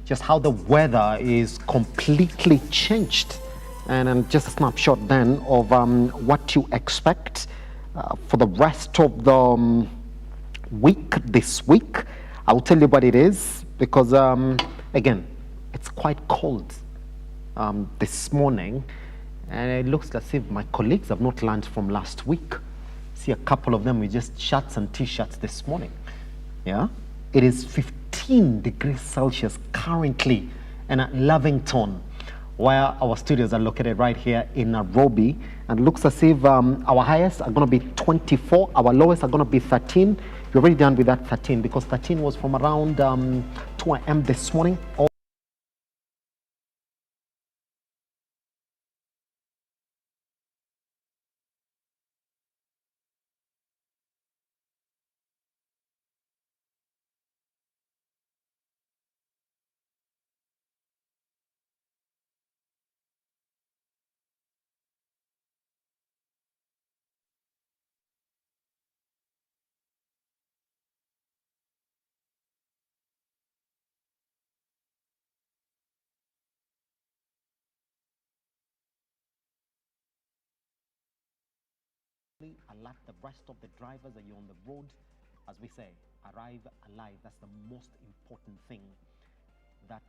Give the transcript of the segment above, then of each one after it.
just how the weather is completely changed. And just a snapshot then of what you expect for the rest of the week, this week. I'll tell you what it is because, again, it's quite cold this morning. And it looks as if my colleagues have not learned from last week. See a couple of them with just shirts and t-shirts this morning. Yeah, it is 15 degrees Celsius currently in Lavington, where our studios are located right here in Nairobi. And it looks as if our highest are going to be 24, our lowest are going to be 13. We're already done with that 13 because 13 was from around 2 a.m. this morning. Alert the rest of the drivers that you're on the road. As we say, arrive alive. That's the most important thing that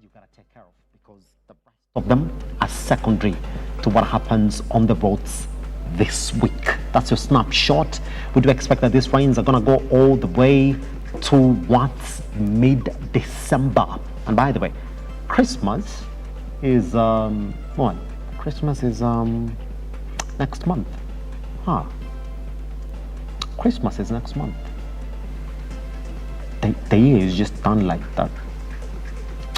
you gotta take care of, because the rest of them are secondary to what happens on the roads this week. That's your snapshot. We do expect that these rains are gonna go all the way towards mid-December. And by the way, Christmas is what? Christmas is next month. Christmas is next month. The year is just done like that.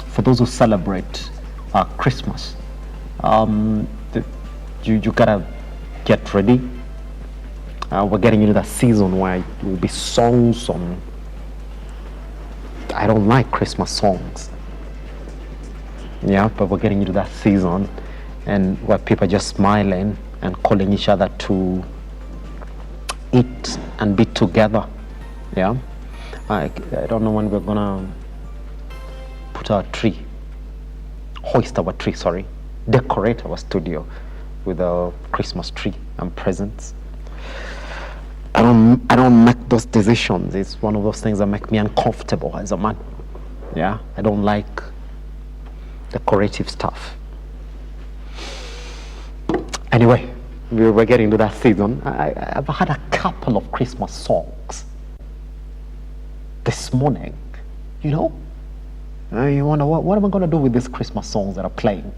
For those who celebrate Christmas, you gotta get ready. We're getting into that season where it will be songs on. I don't like Christmas songs. Yeah, but we're getting into that season, and where people are just smiling and calling each other to eat and be together. Yeah, I don't know when we're gonna put our tree, hoist our tree, sorry, decorate our studio with a Christmas tree and presents. I don't make those decisions. It's one of those things that make me uncomfortable as a man. Yeah, I don't like decorative stuff. Anyway, we're getting to that season. I've had a couple of Christmas songs this morning. You know, you wonder what am I going to do with these Christmas songs that are playing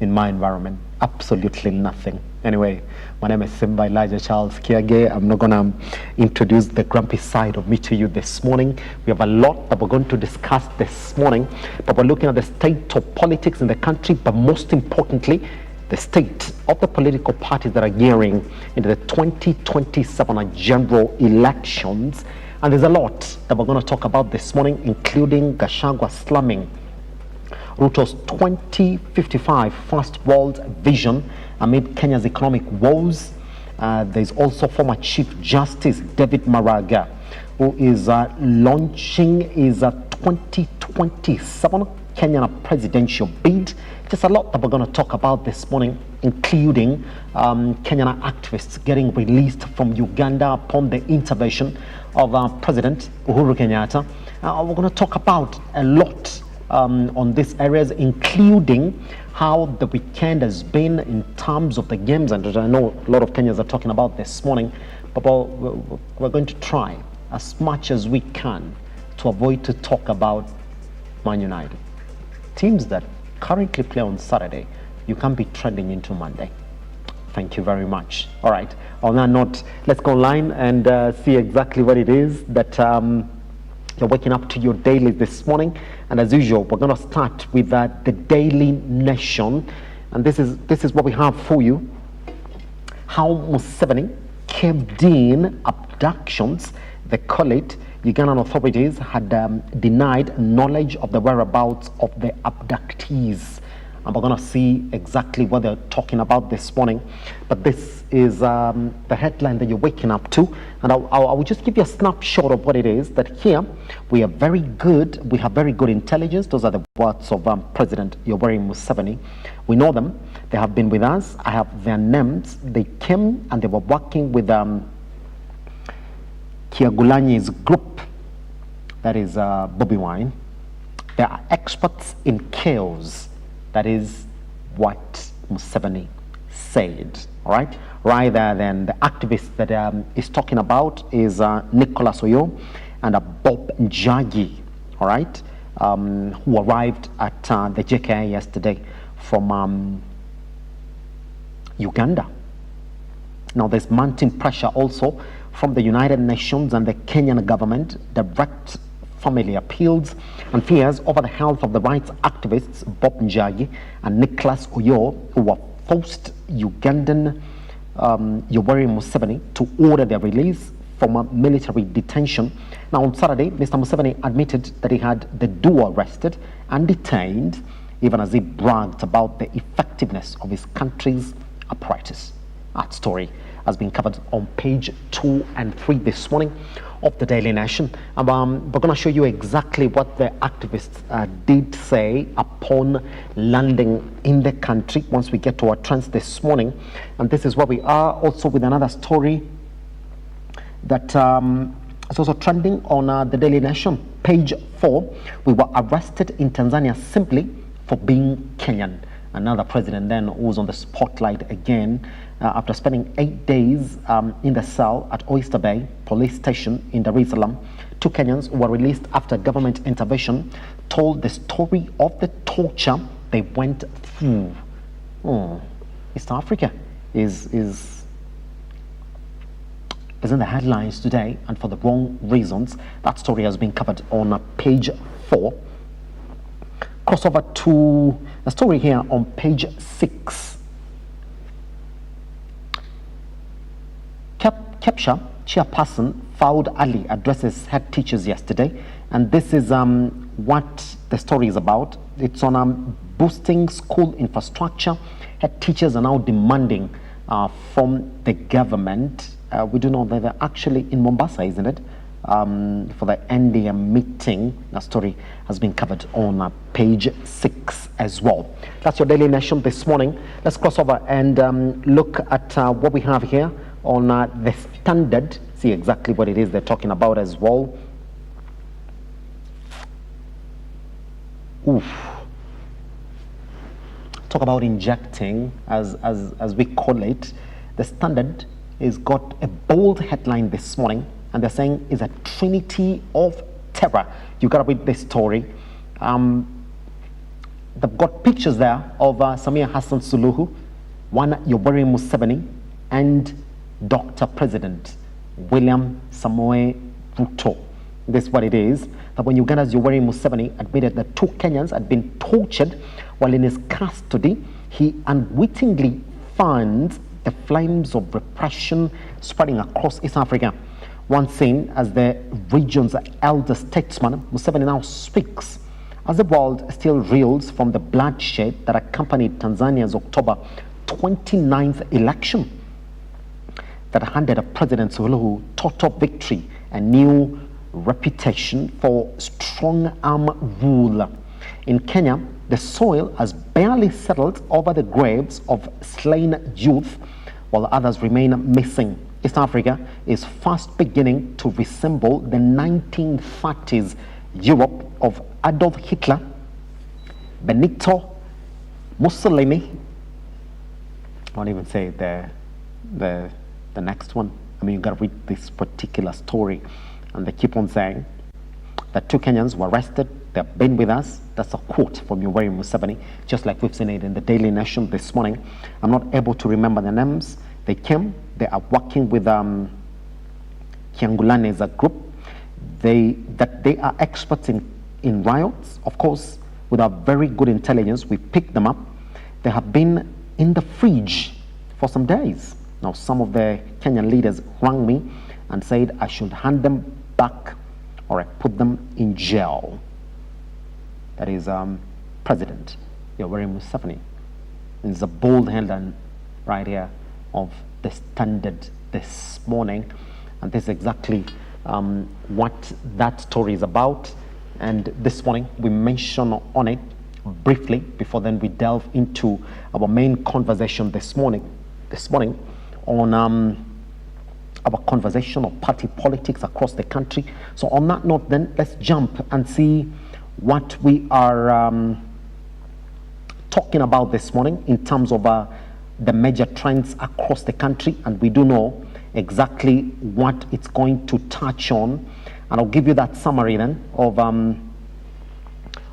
in my environment? Absolutely nothing. Anyway, my name is Simba Elijah Charles Kiage. I'm not going to introduce the grumpy side of me to you this morning. We have a lot that we're going to discuss this morning, but we're looking at the state of politics in the country, but most importantly, the state of the political parties that are gearing into the 2027 general elections. And there's a lot that we're going to talk about this morning, including Gachagua slamming Ruto's 2055 First World Vision amid Kenya's economic woes. There's also former Chief Justice David Maraga, who is launching his 2027 Kenyan presidential bid. Just a lot that we're going to talk about this morning, including Kenyan activists getting released from Uganda upon the intervention of President Uhuru Kenyatta. We're going to talk about a lot on these areas, including how the weekend has been in terms of the games, and I know a lot of Kenyans are talking about this morning, but we're going to try as much as we can to avoid to talk about Man United. Teams that currently play on Saturday, you can't be trending into Monday. Thank you very much. All right, on that note, let's go online and see exactly what it is that you're waking up to your daily this morning. And as usual, we're going to start with the Daily Nation, and this is what we have for you. How Museveni caved in abductions, they call it. Ugandan authorities had denied knowledge of the whereabouts of the abductees. and we're going to see exactly what they're talking about this morning. But this is the headline that you're waking up to, and I will just give you a snapshot of what it is. That here we have very good intelligence. Those are the words of President Yoweri Museveni. We know them. They have been with us. I have their names. They came and they were working with Kyagulanyi's group, that is Bobby Wine. They are experts in chaos. That is what Museveni said. All right. Rather than the activist that is talking about is Nicholas Oyo and Bob Njagi. All right, who arrived at the JKI yesterday from Uganda. Now there's mounting pressure also from the United Nations and the Kenyan government. Direct family appeals and fears over the health of the rights activists Bob Njagi and Nicholas Oyo, who were forced Ugandan Yoweri Museveni to order their release from a military detention. Now on Saturday, Mr. Museveni admitted that he had the duo arrested and detained, even as he bragged about the effectiveness of his country's apparatus. That story has been covered on page 2 and 3 this morning of the Daily Nation. We're going to show you exactly what the activists did say upon landing in the country once we get to our trends this morning. And this is where we are, also with another story that is also trending on the Daily Nation. Page 4, we were arrested in Tanzania simply for being Kenyan. Another president then who was on the spotlight again after spending 8 days in the cell at Oyster Bay police station in Dar es Salaam. 2 Kenyans who were released after government intervention told the story of the torture they went through. East Africa is in the headlines today, and for the wrong reasons. That story has been covered on page 4. Crossover to the story here on page 6. Kepsha chairperson Fouad Ali addresses head teachers yesterday, and this is what the story is about. It's on boosting school infrastructure. Head teachers are now demanding from the government. We do know that they're actually in Mombasa, isn't it? For the NDM meeting. The story has been covered on page 6 as well. That's your Daily Nation this morning. Let's cross over and look at what we have here on the Standard. See exactly what it is they're talking about as well. Oof. Talk about injecting, as we call it. The Standard has got a bold headline this morning, and they're saying is a trinity of terror. You gotta read this story. They've got pictures there of Samia Hassan Suluhu, one Yoweri Museveni, and Dr. President William Samoei Ruto. This is what it is. That when Uganda's Yoweri Museveni admitted that 2 Kenyans had been tortured while in his custody, he unwittingly fanned the flames of repression spreading across East Africa. Once seen as the region's elder statesman, Museveni now speaks as the world still reels from the bloodshed that accompanied Tanzania's October 29th election that handed President Suluhu total victory and new reputation for strong arm rule. In Kenya, the soil has barely settled over the graves of slain youth, while others remain missing. East Africa is fast beginning to resemble the 1930s Europe of Adolf Hitler, Benito Mussolini. I won't even say the next one. I mean, you gotta read this particular story. And they keep on saying that 2 Kenyans were arrested. They've been with us. That's a quote from Yoweri Museveni, just like we've seen it in the Daily Nation this morning. I'm not able to remember their names. They came. They are working with Kyagulanyi as a group. They are experts in riots. Of course, with our very good intelligence, we picked them up. They have been in the fridge for some days. Now, some of the Kenyan leaders rang me and said I should hand them back or I put them in jail. That is President Yoweri Museveni. It's a bold headline right here of the Standard this morning, and this is exactly what that story is about. And this morning we mention on it briefly before then we delve into our main conversation this morning on our conversation of party politics across the country. So on that note, then let's jump and see what we are talking about this morning in terms of the major trends across the country, and we do know exactly what it's going to touch on, and I'll give you that summary then of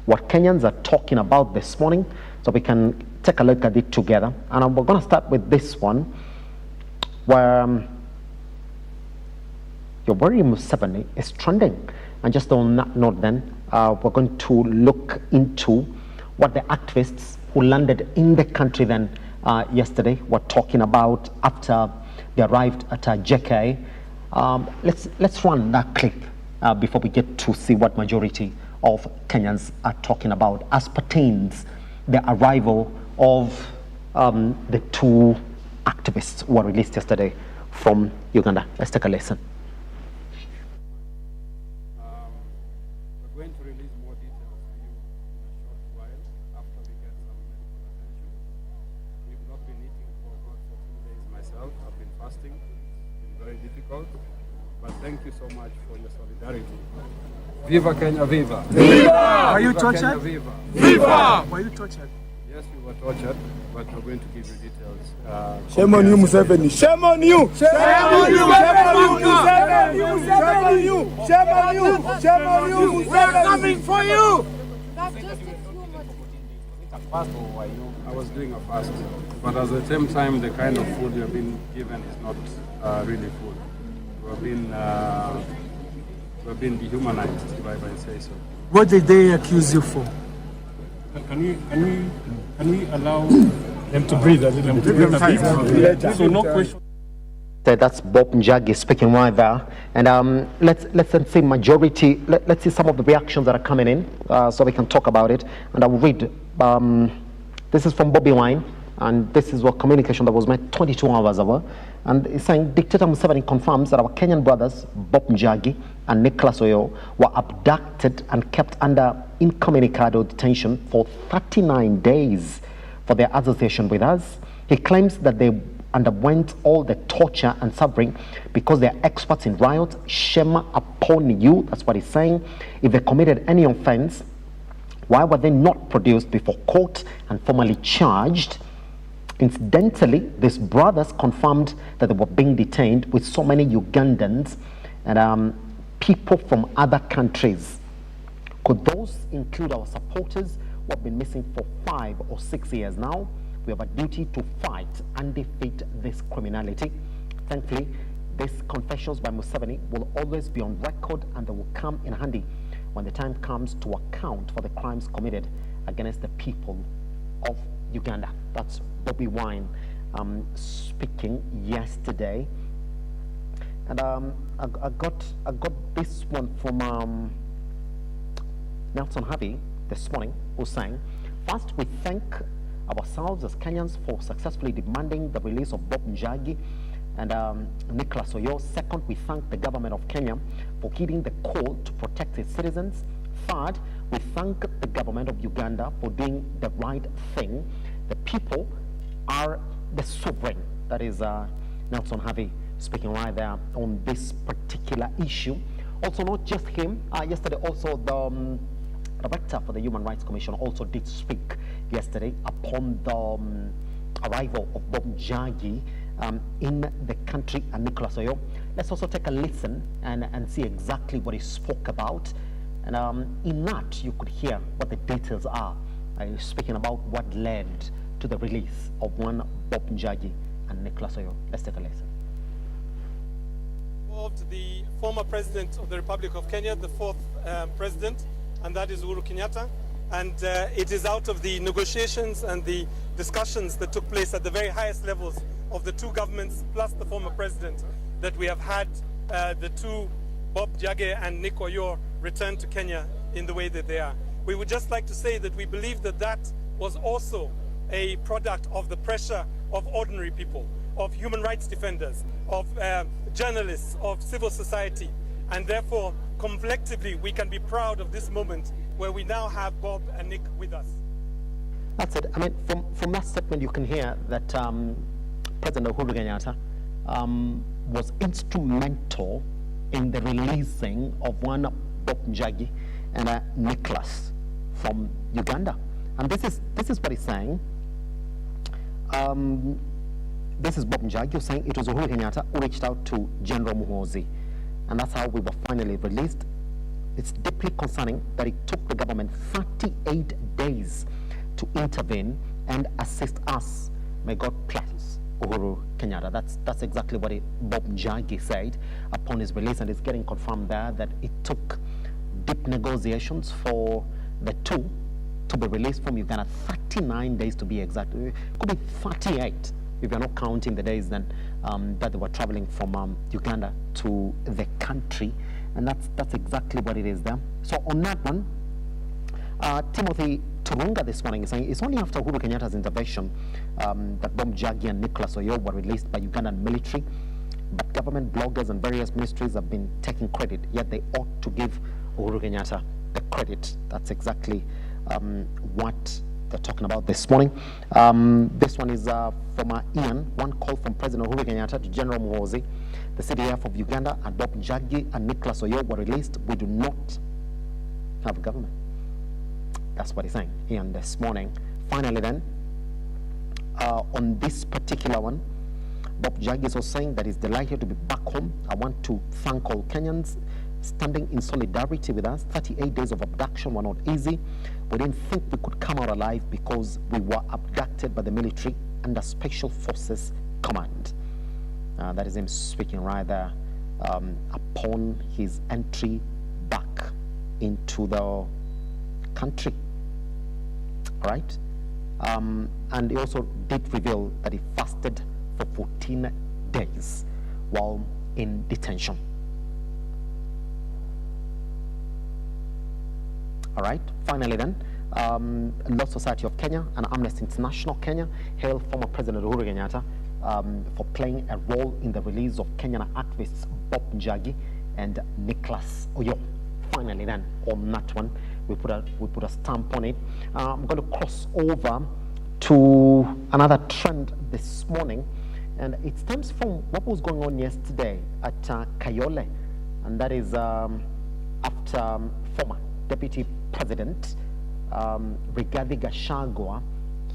what Kenyans are talking about this morning, so we can take a look at it together. And we're going to start with this one, where Yoweri Museveni is trending. And just on that note then, we're going to look into what the activists who landed in the country then yesterday were talking about after they arrived at JK. Let's run that clip before we get to see what majority of Kenyans are talking about as pertains the arrival of the two activists who were released yesterday from Uganda. Let's take a listen. We're going to release more details to you in a short while after we get some medical attention. We've not been eating for about 14 days myself. I've been fasting. It's been very difficult. But thank you so much for your solidarity. Viva Kenya, viva! Viva! Were you tortured? Kenya, viva! Viva! Were you tortured? Yes, we were tortured, but we're going to give you details. Shame on you, Museveni! Shame on you! Shame on you! Shame on you! Shame on you! Shame on you! Shame on you! We're coming for you! I was doing a fast, but at the same time, the kind of food you've been given is not really food. We've been dehumanized, if I may say so. What did they accuse you for? Can we allow them to breathe a little bit? So no question. That's Bob Njagi speaking right there, and let's see majority. Let's see some of the reactions that are coming in, so we can talk about it. And I will read. This is from Bobby Wine, and this is what communication that was made 22 hours ago. And it's saying Dictator Museveni confirms that our Kenyan brothers Bob Njagi and Nicholas Oyo were abducted and kept under incommunicado detention for 39 days for their association with us. He claims that they underwent all the torture and suffering because they are experts in riot. Shame upon you, that's what he's saying. If they committed any offense, why were they not produced before court and formally charged? Incidentally, these brothers confirmed that they were being detained with so many Ugandans and people from other countries. Could those include our supporters who have been missing for 5 or 6 years now? We have a duty to fight and defeat this criminality. Thankfully, these confessions by Museveni will always be on record, and they will come in handy when the time comes to account for the crimes committed against the people of Uganda. That's Bobby Wine speaking yesterday. And I got this one from Nelson Harvey this morning, who's saying, first, we thank ourselves as Kenyans for successfully demanding the release of Bob Njagi and Nicholas Oyo. Second, we thank the government of Kenya for heeding the call to protect its citizens. Third, we thank the government of Uganda for doing the right thing. The people are the sovereign. That is Nelson Harvey speaking right there on this particular issue. Also, not just him. Yesterday, also the director for the Human Rights Commission also did speak yesterday upon the arrival of Bob Njagi in the country and Nicholas Oyo. Let's also take a listen and see exactly what he spoke about. And in that, you could hear what the details are. Speaking about what led to the release of one Bob Njagi and Nicholas Oyo. Let's take a listen. The former president of the Republic of Kenya, the fourth president, and that is Uhuru Kenyatta. And it is out of the negotiations and the discussions that took place at the very highest levels of the two governments, plus the former president, that we have had the two, Bob Njagi and Nick Oyo, return to Kenya in the way that they are. We would just like to say that we believe that that was also a product of the pressure of ordinary people, of human rights defenders, of journalists, of civil society. And therefore, collectively, we can be proud of this moment where we now have Bob and Nick with us. That's it. I mean, from that statement, you can hear that President Uhuru Kenyatta was instrumental in the releasing of one Bob Njagi and Nicholas from Uganda. And this is what he's saying. This is Bob Njagi who's saying it was Uhuru Kenyatta who reached out to General Muhoozi, and that's how we were finally released. It's deeply concerning that it took the government 38 days to intervene and assist us. May God bless Uhuru Kenyatta. That's exactly what Bob Njagi said upon his release, and it's getting confirmed there that it took deep negotiations for the two to be released from Uganda. 39 days to be exact. It could be 38 if you're not counting the days then that they were traveling from Uganda to the country, and that's exactly what it is there. So on that one, Timothy Turunga this morning is saying it's only after Uhuru Kenyatta's intervention that Bob Njagi and Nicholas Oyo were released by Ugandan military, but government bloggers and various ministries have been taking credit, yet they ought to give Uhuru Kenyatta the credit. That's exactly what they're talking about this morning. This one is from Ian. One call from President Uhuru Kenyatta to General Muhoozi. The CDF of Uganda and Bob Njagi and Nicholas Oyo were released. We do not have a government. That's what he's saying, Ian, this morning. Finally then, on this particular one, Bob Njagi is also saying that he's delighted to be back home. I want to thank all Kenyans standing in solidarity with us. 38 days of abduction were not easy. We didn't think we could come out alive because we were abducted by the military under Special Forces Command. That is him speaking right there upon his entry back into the country. All right? And he also did reveal that he fasted for 14 days while in detention. All right, finally then, Law Society of Kenya and Amnesty International Kenya hail former President Uhuru Kenyatta for playing a role in the release of Kenyan activists Bob Njagi and Nicholas Oyo. Finally then, on that one, we put a stamp on it. I'm going to cross over to another trend this morning, and it stems from what was going on yesterday at Kayole, and that is after former Deputy President Rigathi Gachagua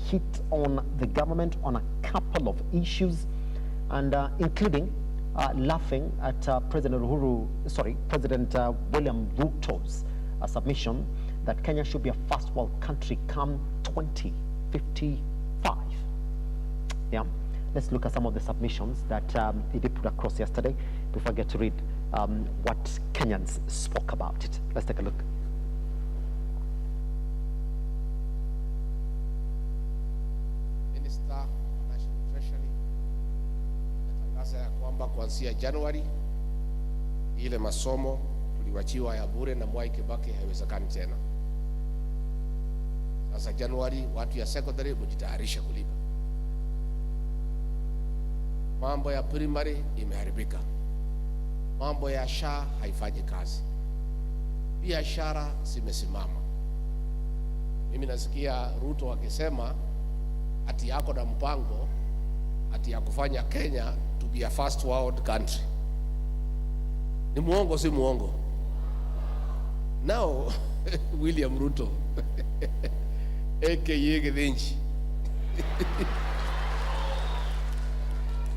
hit on the government on a couple of issues, and including laughing at President William Ruto's submission that Kenya should be a first world country come 2055. Yeah, let's look at some of the submissions that he did put across yesterday before I get to read what Kenyans spoke about it. Let's take a look. Ya kwamba kuanzia Januari ile masomo tuliwachiwa ya bure na Mwai Kibaki haiwezekani tena. Sasa Januari watu ya secondary mjitayarisha kulipa. Mambo ya primary imeharibika. Mambo ya SHA haifanyi kazi. Biashara zimesimama. Mimi nasikia Ruto akisema ati yako na mpango ati ya kufanya Kenya to be a first world country. Ni muongo si muongo? Now William Ruto aka Githinji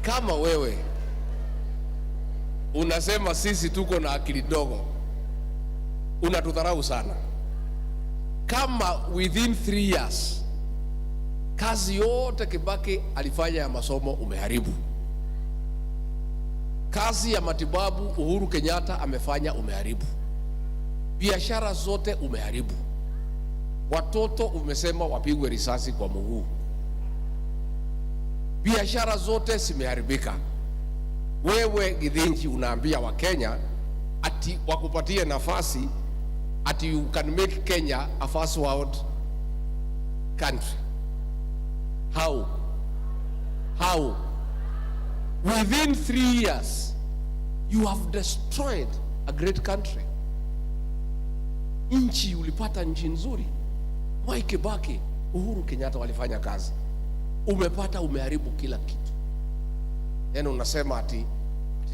kama wewe unasema sisi tuko na akili ndogo, unatudharau sana. Kama within 3 years kazi yote Kibaki alifanya ya masomo umeharibu. Kazi ya matibabu Uhuru Kenyatta amefanya umeharibu. Biashara zote umeharibu. Watoto umesema wapigwe risasi kwa mguu. Biashara zote zimeharibika. Wewe Githinji unaambia wa Kenya ati wakupatie nafasi ati you can make Kenya a first world country. How? Within 3 years, you have destroyed a great country. Nchi ulipata nchi nzuri. Mwai Kibaki, Uhuru Kenyatta walifanya kazi. Umepata, umeharibu kila kitu. Yani unasema ati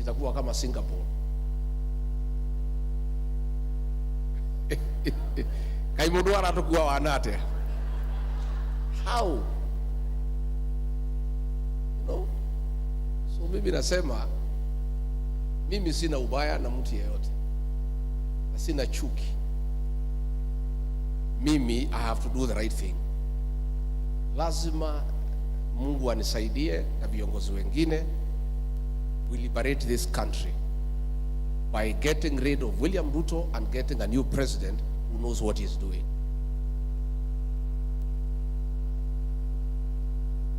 itakuwa kama Singapore. Kaimudwara tukua wanate. How? You know? So mimi nasema, mimi sina ubaya na mtu yeyote. Na sina chuki. Mimi, I have to do the right thing. Lazima Mungu anisaidie na viongozi wengine. We liberate this country by getting rid of William Ruto and getting a new president who knows what he's doing.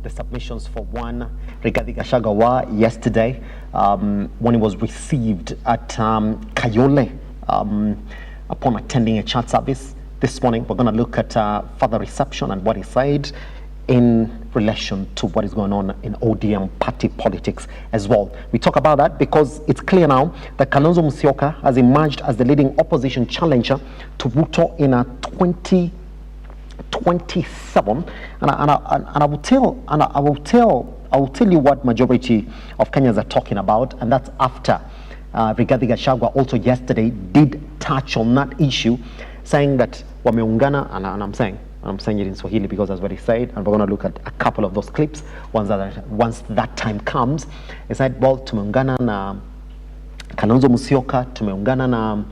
The submissions for one Rigathi Gachagua yesterday when he was received at Kayole upon attending a church service. This morning we're going to look at further reception and what he said in relation to what is going on in ODM party politics as well. We talk about that because it's clear now that Kalonzo Musyoka has emerged as the leading opposition challenger to Ruto in a 2027, and I will tell you what majority of Kenyans are talking about, and that's after Rigathi Gachagua also yesterday did touch on that issue, saying that wameungana, and I'm saying it in Swahili because that's what he said, and we're going to look at a couple of those clips once that time comes. He said, well, tumeungana na Kalonzo Musyoka, tumeungana na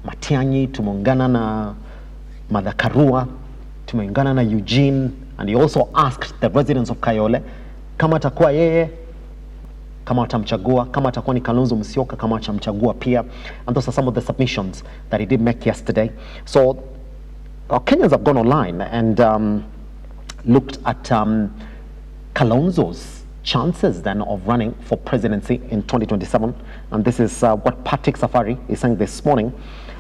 Matiang'i, tumeungana na Martha Karua, tumeungana na Eugene, and he also asked the residents of Kayole kama atakuwa yeye, kama atamchagua, kama atakuwa ni Kalonzo Musyoka, kama atamchagua pia. And those are some of the submissions that he did make yesterday. So Kenyans have gone online and looked at Kalonzo's chances then of running for presidency in 2027, and this is what Patrick Safari is saying this morning.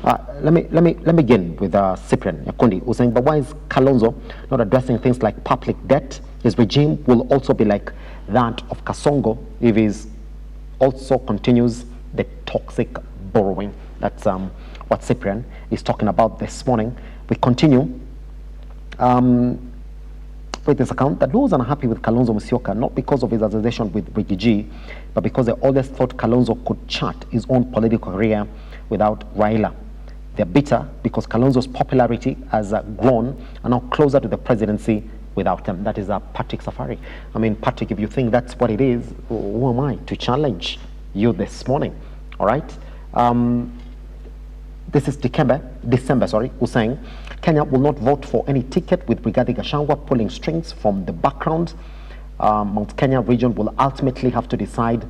Let me begin with Cyprian Nyakundi, who's saying, but why is Kalonzo not addressing things like public debt? His regime will also be like that of Kasongo if he also continues the toxic borrowing. That's what Cyprian is talking about this morning. We continue with this account that those are unhappy with Kalonzo Musyoka, not because of his association with Ricky G, but because they always thought Kalonzo could chart his own political career without Raila. They're bitter because Kalonzo's popularity has grown and now closer to the presidency without him. That is Patrick Safari. I mean, Patrick, if you think that's what it is, who am I to challenge you this morning? All right. This is December, who's saying Kenya will not vote for any ticket with Rigathi Gachagua pulling strings from the background. Mount Kenya region will ultimately have to decide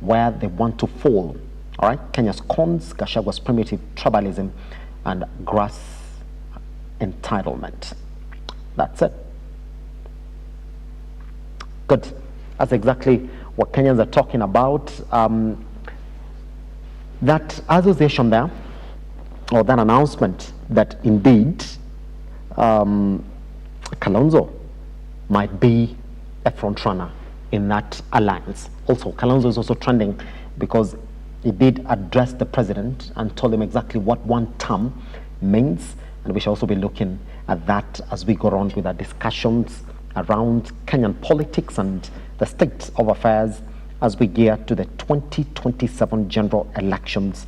where they want to fall. All right, Kenya's cons, Gachagua's primitive tribalism, and grass entitlement. That's it. Good. That's exactly what Kenyans are talking about. That association there, or that announcement that indeed Kalonzo might be a front runner in that alliance. Also, Kalonzo is also trending because he did address the president and told him exactly what one term means, and we shall also be looking at that as we go on with our discussions around Kenyan politics and the state of affairs as we gear to the 2027 general elections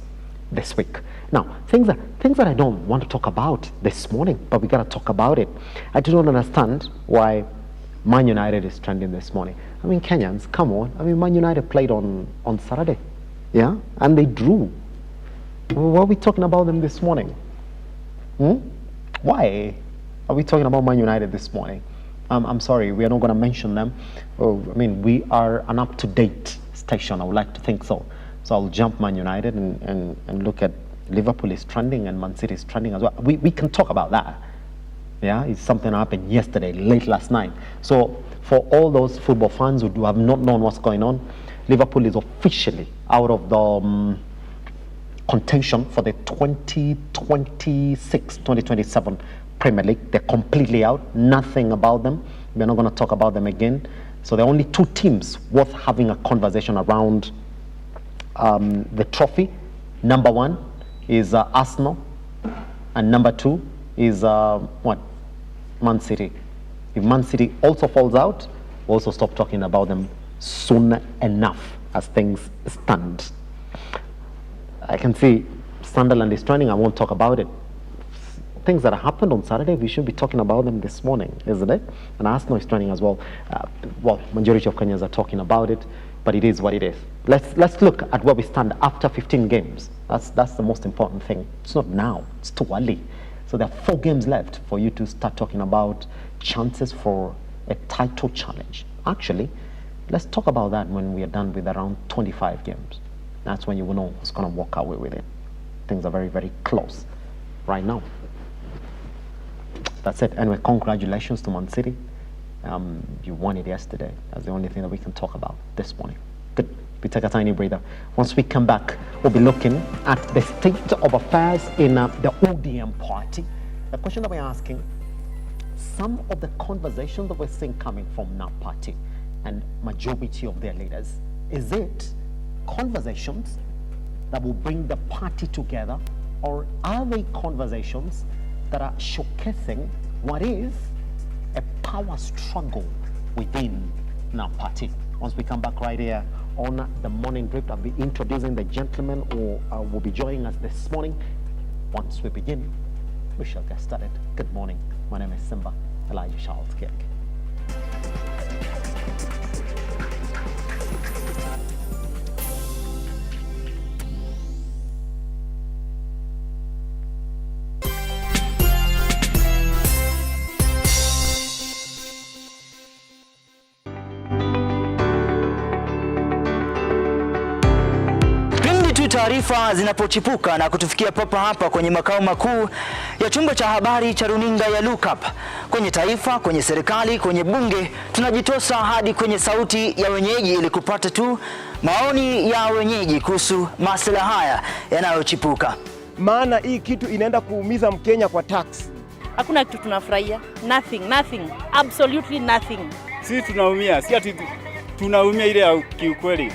this week. Now, things that I don't want to talk about this morning, but we got to talk about it. I do not understand why Man United is trending this morning. I mean, Kenyans, come on. I mean, Man United played on Saturday, yeah, and they drew. Why are we talking about them this morning? Why are we talking about Man United this morning? I'm sorry, we are not going to mention them. I mean, we are an up-to-date station. I would like to think so. So I'll jump Man United and look at Liverpool is trending and Man City is trending as well. We can talk about that. Yeah, it's something that happened yesterday, late last night. So for all those football fans who have not known what's going on, Liverpool is officially out of the contention for the 2026-2027 Premier League. They're completely out. Nothing about them. We're not going to talk about them again. So there are only two teams worth having a conversation around the trophy. Number one is Arsenal, and number two is Man City. If Man City also falls out, we'll also stop talking about them soon enough as things stand. I can see Sunderland is trending. I won't talk about it. Things that happened on Saturday, we should be talking about them this morning, isn't it? And Arsenal is trending as well. Majority of Kenyans are talking about it, but it is what it is. Let's look at where we stand after 15 games. That's the most important thing. It's not now. It's too early. So there are 4 games left for you to start talking about chances for a title challenge. Actually, let's talk about that when we are done with around 25 games. That's when you will know who's going to walk away with it. Things are very, very close right now. That's it. Anyway, congratulations to Man City. You won it yesterday. That's the only thing that we can talk about this morning. Good. We take a tiny breather. Once we come back, we'll be looking at the state of affairs in the ODM party. The question that we're asking, some of the conversations that we're seeing coming from that party and majority of their leaders, is it conversations that will bring the party together, or are they conversations that are showcasing what is a power struggle within our party? Once we come back right here on the morning drift, I'll be introducing the gentleman who will be joining us this morning. Once we begin, we shall get started. Good morning. My name is Simba Elijah Charles Kirk. Taarifa zinapochipuka na kutufikia papa hapa kwenye makao makuu ya chumba cha habari cha runinga ya Lookup, kwenye taifa, kwenye serikali, kwenye bunge, tunajitosa hadi kwenye sauti ya wenyeji ili kupata tu maoni ya wenyeji kuhusu masuala haya yanayochipuka. Maana hii kitu inaenda kuumiza Mkenya kwa tax. Hakuna kitu tunafurahia. Nothing. Absolutely nothing. Sisi tunaumia, si ati tunaumia ile ya kiukweli.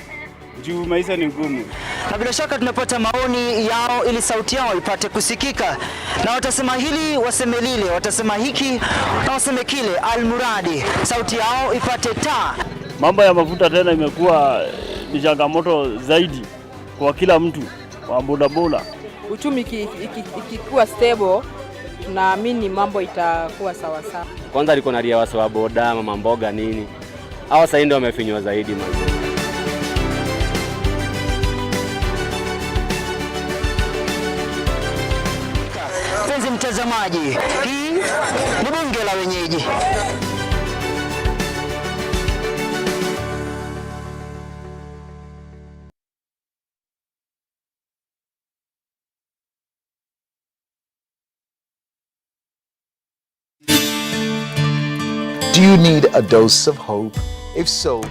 Juu maisha ni ngumu. Na bila shaka tunapata maoni yao ili sauti yao ipate kusikika. Na watasema hili, waseme lile, watasema hiki na waseme kile, almuradi sauti yao ipate taa. Mambo ya mafuta tena imekuwa ni changamoto zaidi kwa kila mtu wa bodaboda. Uchumi ikikuwa stable, tunaamini mambo itakuwa sawa sawa. Kwanza liko na ria wasa wa boda, mama mboga nini. Hawa sasa ndio wamefinywa zaidi mazuri. Mtazamaji, hii ni bunge la wenyeji. Do you need a dose of hope? If so,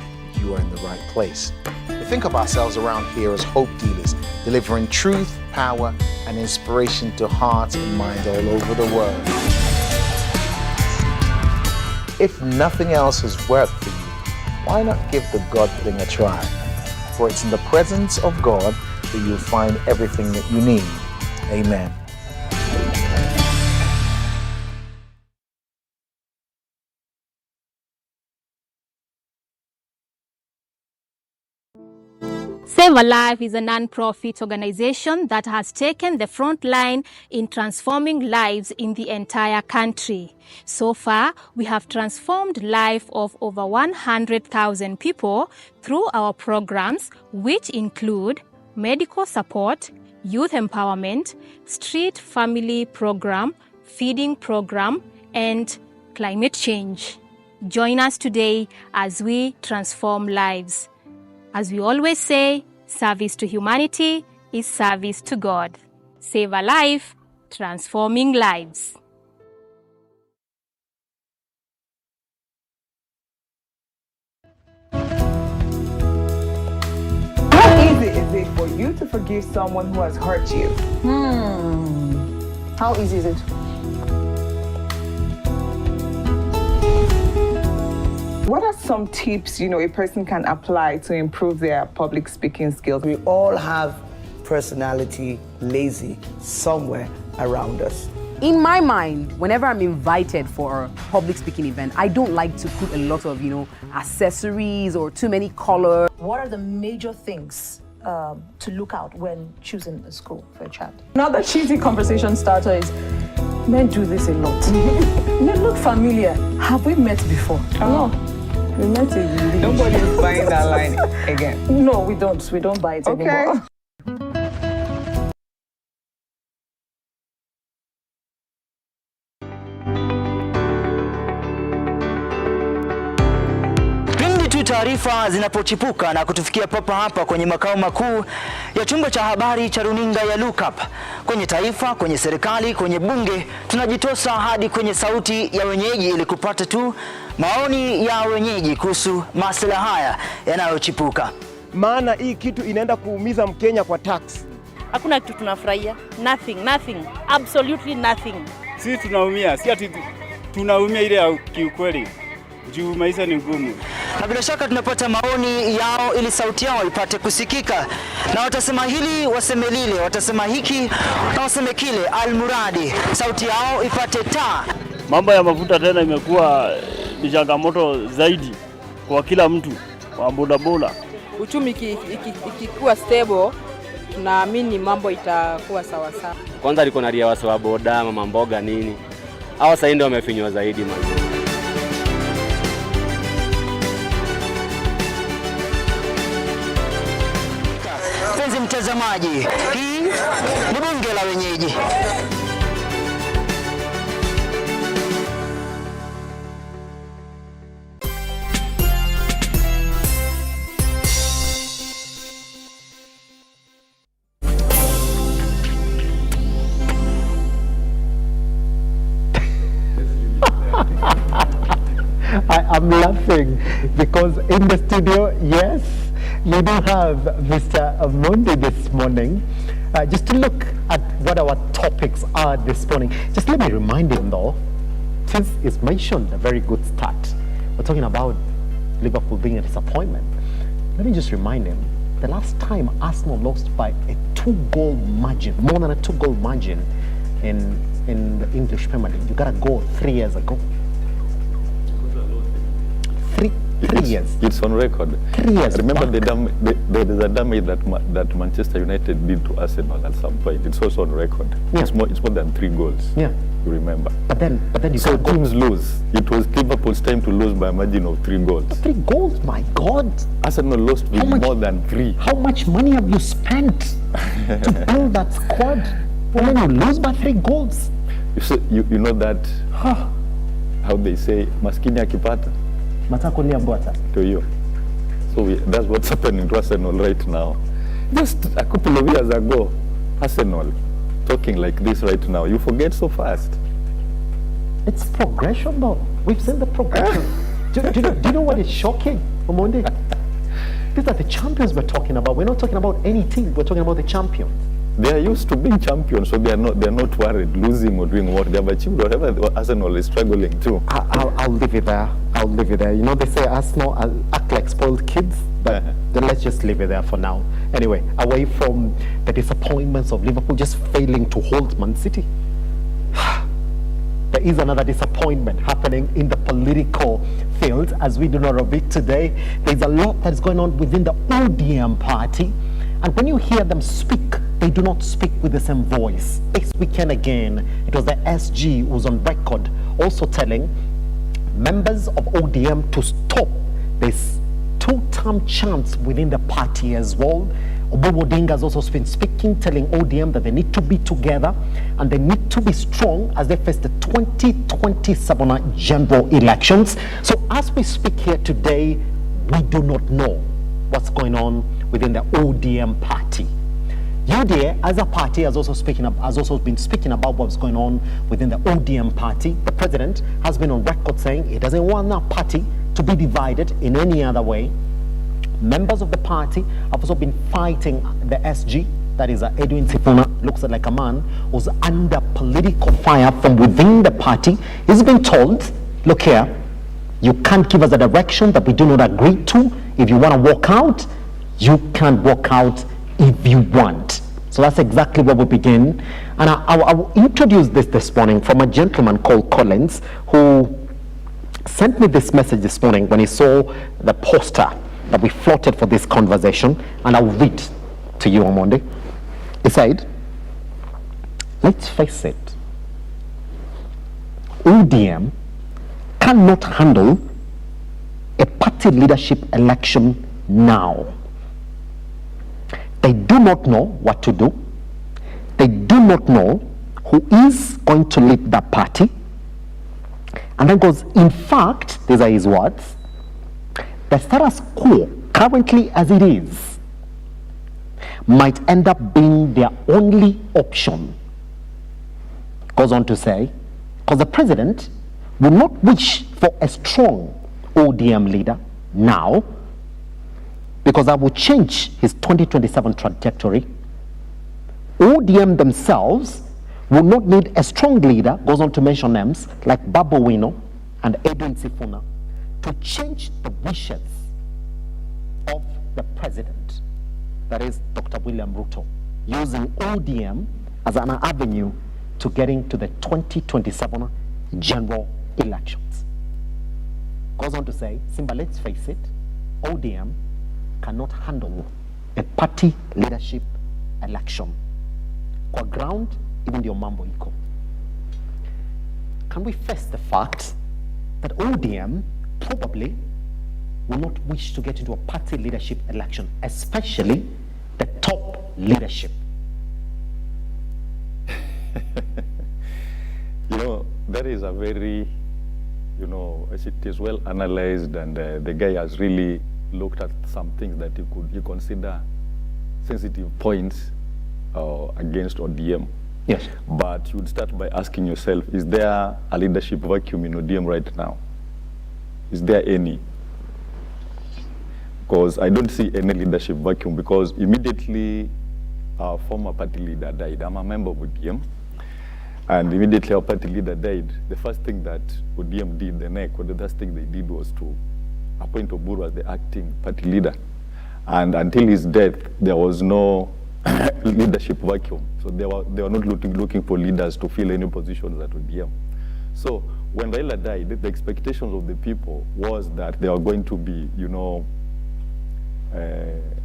you are in the right place. We think of ourselves around here as hope dealers, delivering truth, power, and inspiration to hearts and minds all over the world. If nothing else has worked for you, why not give the God thing a try? For it's in the presence of God that you'll find everything that you need. Amen. Save a Life is a non-profit organization that has taken the front line in transforming lives in the entire country. So far, we have transformed the life of over 100,000 people through our programs, which include medical support, youth empowerment, street family program, feeding program, and climate change. Join us today as we transform lives. As we always say, service to humanity is service to God. Save a life, transforming lives. How easy is it for you to forgive someone who has hurt you? How easy is it? What are some tips, a person can apply to improve their public speaking skills? We all have personality lazy somewhere around us. In my mind, whenever I'm invited for a public speaking event, I don't like to put a lot of, accessories or too many colors. What are the major things to look out when choosing a school for a child? Another cheesy conversation starter is, men do this a lot. Men look familiar. Have we met before? No. We met in Nobody's buying that line again. No, we don't. We don't buy it anymore. Taarifa zinapochipuka na kutufikia papa hapa kwenye makao makuu ya chumba cha habari cha runinga ya Lookup, kwenye taifa, kwenye serikali, kwenye bunge, tunajitosa hadi kwenye sauti ya wenyeji ili kupata tu maoni ya wenyeji kuhusu masuala haya yanayochipuka. Maana hii kitu inaenda kuumiza Mkenya kwa tax. Hakuna kitu tunafurahia. Nothing. Absolutely nothing. Sisi tunaumia, si ati tunaumia ile ya kiukweli. Juu maisha ni ngumu. Na bila shaka tunapata maoni yao ili sauti yao ipate kusikika. Na watasema hili, waseme lile, watasema hiki, na waseme kile, almuradi sauti yao ipate taa. Mambo ya mafuta tena imekuwa ni changamoto zaidi kwa kila mtu wa bodaboda. Uchumi ikikuwa stable, tunaamini mambo itakuwa sawa sawa. Kwanza alikuwa na ria wasa wa boda, mama mboga nini. Hawa sasa ndio wamefinywa zaidi man. Mtazamaji, hii ni bunge la wenyeji. I'm laughing because in the studio, yes, you do have Mr. Amundi this morning. Just to look at what our topics are this morning, just let me remind him though, since it's mentioned a very good start, we're talking about Liverpool being a disappointment. Let me just remind him, the last time Arsenal lost by a 2-goal margin, more than a 2-goal margin in the English Premier League, you gotta go 3 years ago. Three years. It's on record. 3 years. Remember there is a damage that Manchester United did to Arsenal at some point. It's also on record. Yeah. It's more than 3 goals. Yeah. You remember. But then you so teams lose. It was Liverpool's time to lose by a margin of 3 goals. 3 goals, my God. Arsenal lost with more than 3. How much money have you spent to build that squad? And then you lose by 3 goals. You know that how they say maskini akipata to you. So that's what's happening to Arsenal right now. Just a couple of years ago, Arsenal talking like this right now. You forget so fast. It's progression though. We've seen the progression. do you know what is shocking, Omonde? These are the champions we're talking about. We're not talking about any team. We're talking about the champions. They are used to being champions, so they're not worried losing or doing what they have achieved. Whatever Arsenal is struggling too. I'll leave it there. I'll leave it there. You know, they say Arsenal act like spoiled kids, but then let's just leave it there for now. Anyway, away from the disappointments of Liverpool just failing to hold Man City, there is another disappointment happening in the political field, as we do not of it today. There's a lot that is going on within the ODM party. And when you hear them speak, they do not speak with the same voice. This weekend again, it was the SG who was on record also telling members of ODM to stop this 2-term chants within the party as well. Obowo Odinga has also been speaking, telling ODM that they need to be together and they need to be strong as they face the 2027 general elections. So as we speak here today, we do not know what's going on within the ODM party. UDA as a party has also been speaking about what's going on within the ODM party. The president has been on record saying he doesn't want that party to be divided in any other way. Members of the party have also been fighting the SG, that is Edwin Sifuna, looks like a man who's under political fire from within the party. He's been told, look here, You can't give us a direction that we do not agree to. If you want to walk out, you can walk out if you want. So that's exactly where we begin. And I will introduce this morning from a gentleman called Collins, who sent me this message this morning when he saw the poster that we floated for this conversation. And I will read to you on Monday. He said, let's face it, ODM cannot handle a party leadership election now. They do not know what to do. They do not know who is going to lead that party. And then goes, in fact, these are his words, the status quo currently as it is might end up being their only option. Goes on to say, because the president will not wish for a strong ODM leader now, because that will change his 2027 trajectory. ODM themselves will not need a strong leader, goes on to mention names like Babu Wino and Edwin Sifuna, to change the wishes of the president, that is Dr. William Ruto, using ODM as an avenue to getting to the 2027 general elections. Goes on to say, Simba, let's face it, ODM cannot handle a party leadership election. Kwa ground, even the Omambo Iko. Can we face the fact that ODM probably will not wish to get into a party leadership election, especially the top leadership? You know, that is a very, you know, it is well analyzed, and the guy has really looked at some things that you consider sensitive points against ODM. Yes. But you would start by asking yourself, is there a leadership vacuum in ODM right now? Is there any? Because I don't see any leadership vacuum, because immediately our former party leader died. I'm a member of ODM. And immediately our party leader died. The first thing that ODM did, the first thing they did was to appoint Oburu as the acting party leader. And until his death, there was no leadership vacuum. So they were not looking for leaders to fill any positions at ODM. So when Raila died, the expectations of the people was that there were going to be, you know,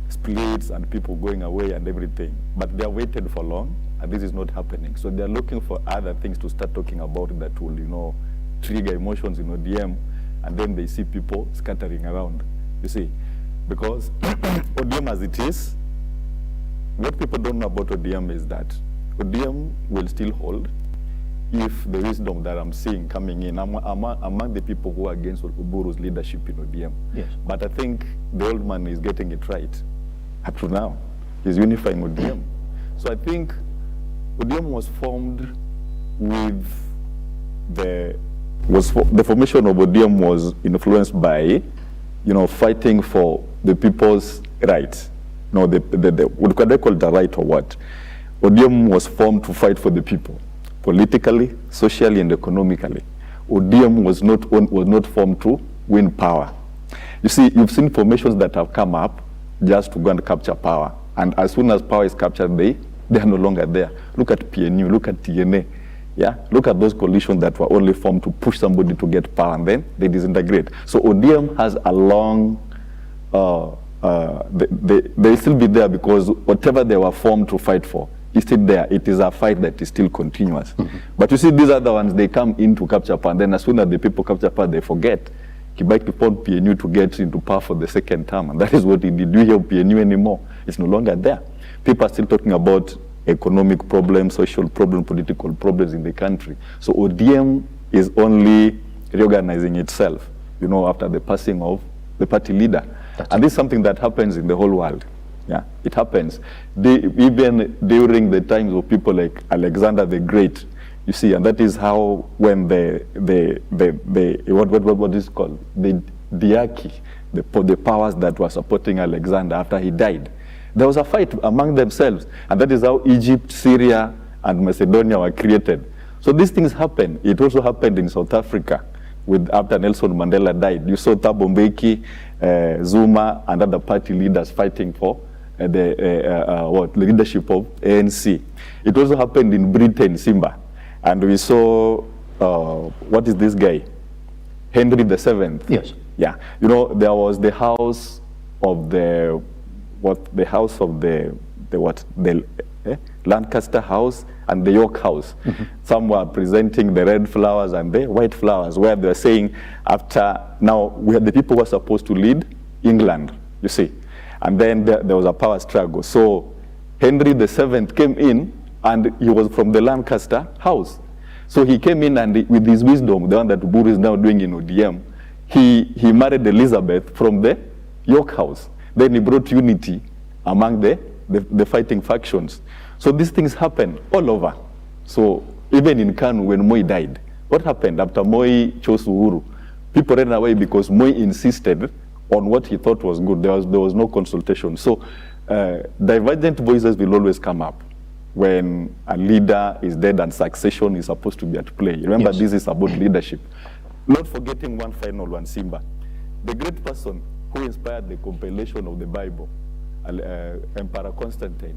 splits and people going away and everything. But they waited for long, and this is not happening. So they're looking for other things to start talking about that will, you know, trigger emotions in ODM, and then they see people scattering around, you see. Because ODM as it is, what people don't know about ODM is that ODM will still hold if the wisdom that I'm seeing coming in among the people who are against Uburu's leadership in ODM. Yes. But I think the old man is getting it right up to now. He's unifying ODM. So I think ODM was formed with the formation of ODM was influenced by, you know, fighting for the people's rights. No, what could I call the right or what? ODM was formed to fight for the people, politically, socially, and economically. ODM was not formed to win power. You see, you've seen formations that have come up just to go and capture power. And as soon as power is captured, they are no longer there. Look at PNU, look at TNA. Yeah, look at those coalitions that were only formed to push somebody to get power, and then they disintegrate. So ODM has a long, they still be there because whatever they were formed to fight for is still there. It is a fight that is still continuous. Mm-hmm. But you see, these other ones, they come in to capture power, and then as soon as the people capture power, they forget. Kibaki formed PNU to get into power for the second term, and that is what he did. Do you hear PNU anymore? It's no longer there. People are still talking about economic problems, social problems, political problems in the country. So ODM is only reorganizing itself, you know, after the passing of the party leader. And this is something that happens in the whole world. Yeah, it happens. Even during the times of people like Alexander the Great, you see, and that is how when what is called? The diarchy, the powers that were supporting Alexander after he died, there was a fight among themselves, and that is how Egypt, Syria, and Macedonia were created. So these things happen. It also happened in South Africa. after Nelson Mandela died. You saw Thabo Mbeki, Zuma, and other party leaders fighting for the leadership of ANC. It also happened in Britain, Simba, and we saw what is this guy, Henry VII. Yes. Yeah. You know, there was the house of Lancaster House and the York House. Mm-hmm. Some were presenting the red flowers and the white flowers, where they were saying, after now we are the people who are supposed to lead England, you see. And then there was a power struggle. So Henry VII came in, and he was from the Lancaster House. So he came in, and with his wisdom, the one that Uburu is now doing in ODM, he married Elizabeth from the York House. Then he brought unity among the fighting factions. So these things happen all over. So even in Kanu, when Moi died, what happened after Moi chose Uhuru? People ran away because Moi insisted on what he thought was good. There was no consultation. So divergent voices will always come up when a leader is dead and succession is supposed to be at play. Remember, yes, this is about leadership. Not forgetting one final one, Simba. The great person who inspired the compilation of the Bible, Emperor Constantine.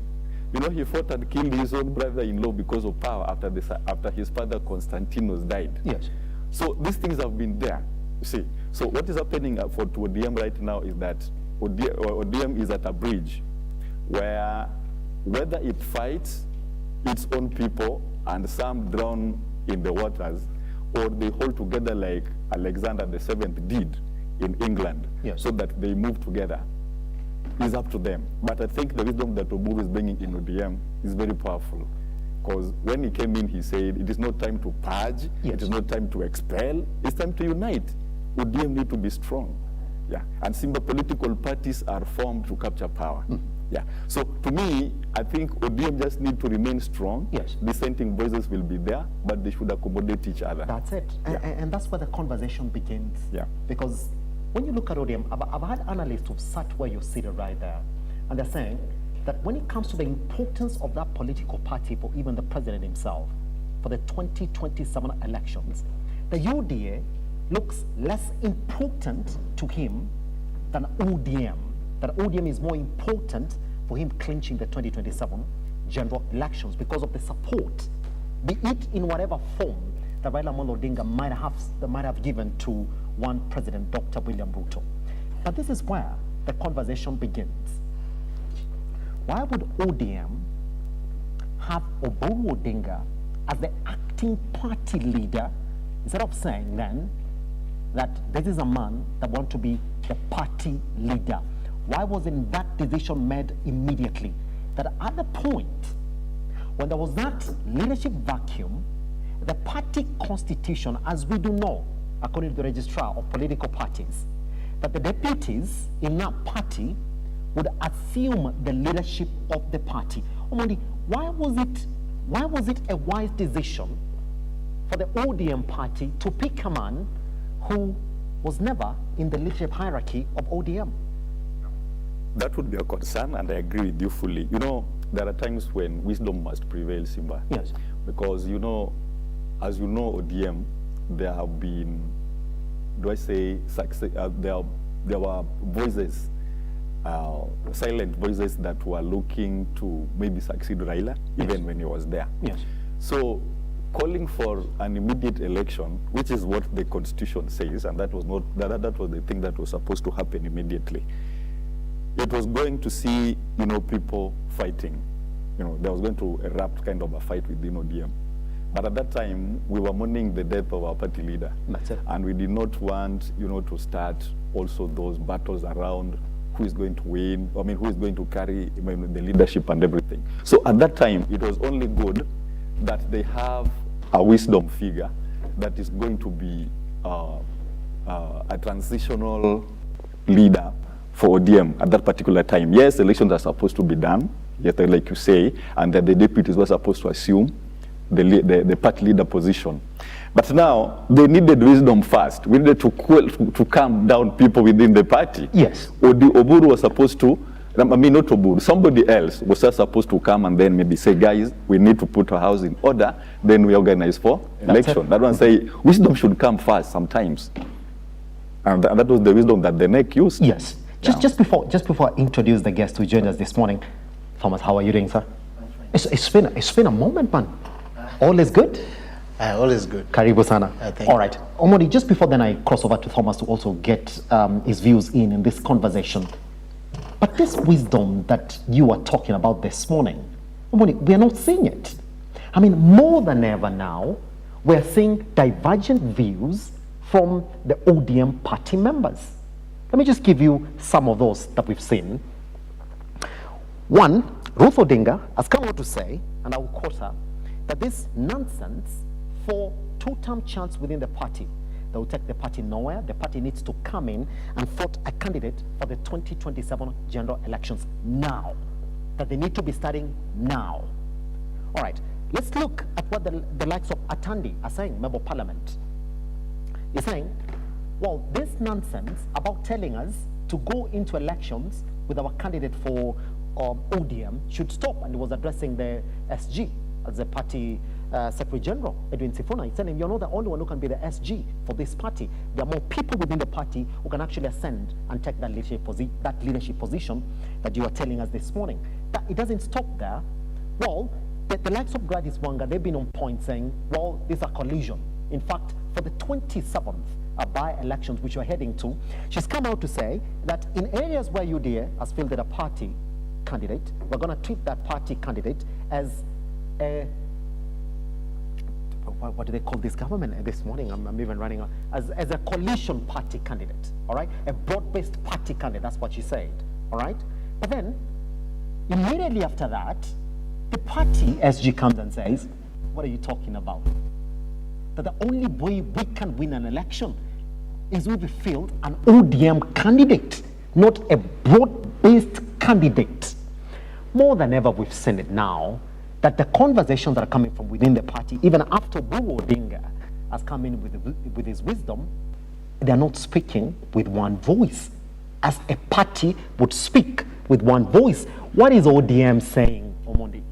You know, he fought and killed his own brother-in-law because of power after his father Constantinos died. Yes. So these things have been there, you see. So what is happening to ODM right now is that ODM is at a bridge where whether it fights its own people and some drown in the waters, or they hold together like Alexander VII did in England, yes, so that they move together, is up to them. But I think the wisdom that Oburu is bringing in ODM is very powerful. Because when he came in, he said, it is not time to purge, yes, it is not time to expel, it's time to unite. ODM need to be strong. Yeah. And Simba political parties are formed to capture power. Mm. Yeah. So to me, I think ODM just need to remain strong. Yes. Dissenting voices will be there, but they should accommodate each other. That's it. Yeah. And that's where the conversation begins. Yeah. Because when you look at ODM, I've had analysts who've sat where you're seated right there, and they're saying that when it comes to the importance of that political party for even the president himself, for the 2027 elections, the UDA looks less important to him than ODM. That ODM is more important for him clinching the 2027 general elections because of the support, be it in whatever form that Raila Amolo Odinga might have given to one President, Dr. William Ruto. But this is where the conversation begins. Why would ODM have Oburu Odinga as the acting party leader instead of saying then that this is a man that wants to be the party leader? Why wasn't that decision made immediately? That at the point when there was that leadership vacuum, the party constitution, as we do know, according to the registrar of political parties, that the deputies in that party would assume the leadership of the party. Omondi, why was it a wise decision for the ODM party to pick a man who was never in the leadership hierarchy of ODM? That would be a concern, and I agree with you fully. You know, there are times when wisdom must prevail, Simba. Yes. Because, you know, as you know, ODM, there have been, there were voices, silent voices that were looking to maybe succeed Raila, yes, even when he was there. Yes. So calling for an immediate election, which is what the Constitution says, and that was the thing that was supposed to happen immediately. It was going to see, you know, people fighting. You know, there was going to erupt kind of a fight within ODM. But at that time, we were mourning the death of our party leader. That's it. And we did not want, you know, to start also those battles around who is going to win, I mean, who is going to carry, I mean, the leadership and everything. So at that time, it was only good that they have a wisdom figure that is going to be a transitional leader for ODM at that particular time. Yes, elections are supposed to be done, yes, like you say, and that the deputies were supposed to assume the party leader position. But now, they needed wisdom first. We needed to calm down people within the party. Yes. Oburu was supposed to I mean, not Oburu, somebody else was just supposed to come and then maybe say, guys, we need to put our house in order, then we organize for election. That one say, wisdom should come first sometimes. And that was the wisdom that the NEC used. Yes. Just before I introduce the guest who joined us this morning, Thomas, how are you doing, sir? It's been a moment, man. All is good? All is good. Karibu sana. All right. Omodi, just before then I cross over to Thomas to also get his views in this conversation. But this wisdom that you are talking about this morning, Omodi, we are not seeing it. I mean, more than ever now, we're seeing divergent views from the ODM party members. Let me just give you some of those that we've seen. One, Ruth Odinga has come out to say, and I will quote her, that this nonsense for two-term chance within the party, that will take the party nowhere. The party needs to come in and vote a candidate for the 2027 general elections now. That they need to be starting now. All right, let's look at what the likes of Atandi are saying, Member of Parliament. He's saying, well, this nonsense about telling us to go into elections with our candidate for ODM should stop. And he was addressing the SG as the party Secretary General, Edwin Sifuna. He's saying, you're not the only one who can be the SG for this party. There are more people within the party who can actually ascend and take that leadership position that you are telling us this morning. But it doesn't stop there. Well, the likes of Gladys Wanga, they've been on point saying, well, this is a collision. In fact, for the 27th by-elections which we're heading to, she's come out to say that in areas where UDA has fielded a party candidate, we're going to treat that party candidate as a, what do they call this government this morning? I'm even running on, as a coalition party candidate, all right? A broad-based party candidate, that's what she said, all right? But then, immediately after that, the party SG comes and says, what are you talking about? That the only way we can win an election is if we field an ODM candidate, not a broad-based candidate. More than ever, we've seen it now, that the conversations that are coming from within the party, even after Oburu Odinga has come in with his wisdom, they're not speaking with one voice, as a party would speak with one voice. What is ODM saying, Omondi?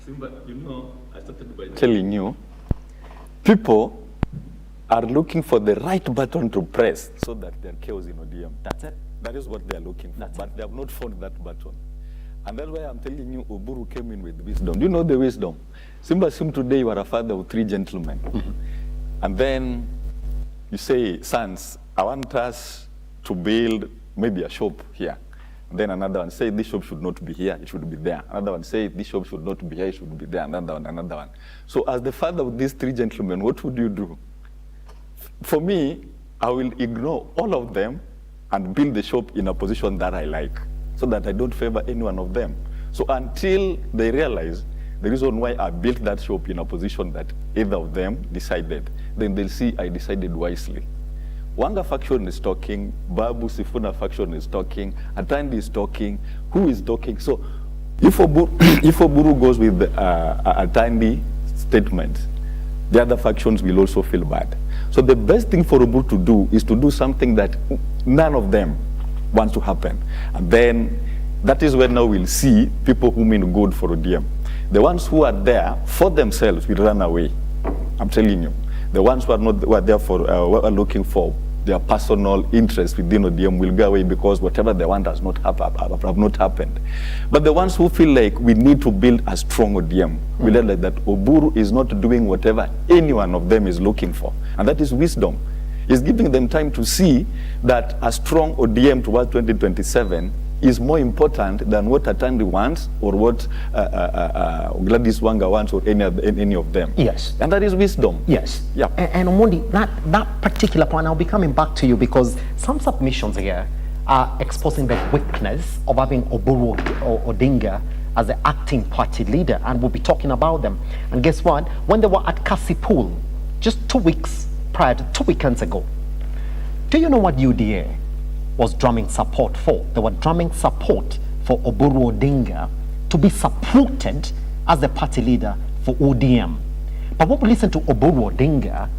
Simba, you know, I started by telling you, people are looking for the right button to press so that there are chaos in ODM. That's it. That is what they are looking for, but they have not found that button. And that's why I'm telling you, Oburu came in with wisdom. Do you know the wisdom? Simba Sim, today you are a father of 3 gentlemen. And then you say, sons, I want us to build maybe a shop here. Then another one say, this shop should not be here, it should be there. Another one say, this shop should not be here, it should be there. Another one. So as the father of these 3 gentlemen, what would you do? For me, I will ignore all of them and build the shop in a position that I like, so that I don't favor any one of them. So until they realize the reason why I built that shop in a position that either of them decided, then they'll see I decided wisely. Wanga faction is talking, Babu Sifuna faction is talking, Atandi is talking, who is talking? So if Oburu goes with Atandi statement, the other factions will also feel bad. So the best thing for Oburu to do is to do something that none of them wants to happen. And then that is when now we'll see people who mean good for ODM. The ones who are there for themselves will run away. I'm telling you. The ones who are not who are there for who are looking for their personal interest within ODM will go away because whatever they want has not happened. But the ones who feel like we need to build a strong ODM, we realize that Oburu is not doing whatever any one of them is looking for. And that is wisdom. It's giving them time to see that a strong ODM towards 2027 is more important than what Atandi wants or what Gladys Wanga wants or any of them. Yes. And that is wisdom. Yes. Yeah. And Omondi, that particular point, I'll be coming back to you because some submissions here are exposing the weakness of having Oburu Odinga as the acting party leader, and we'll be talking about them. And guess what? When they were at Kasipul, just 2 weeks prior to 2 weekends ago, do you know what UDA was drumming support for? They were drumming support for Oburu Odinga to be supported as the party leader for ODM. But when we listen to Oburu Odinga,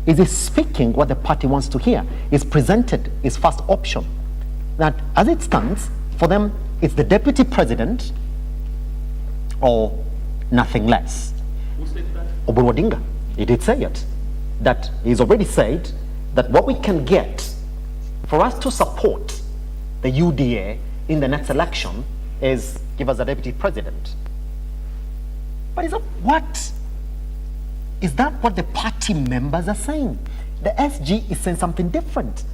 is he speaking what the party wants to hear? He's presented his first option. That as it stands, for them, it's the deputy president or nothing less. Who said that? Oburu Odinga. He did say it. That he's already said that what we can get for us to support the UDA in the next election is give us a deputy president. But is that what the party members are saying? The SG is saying something different.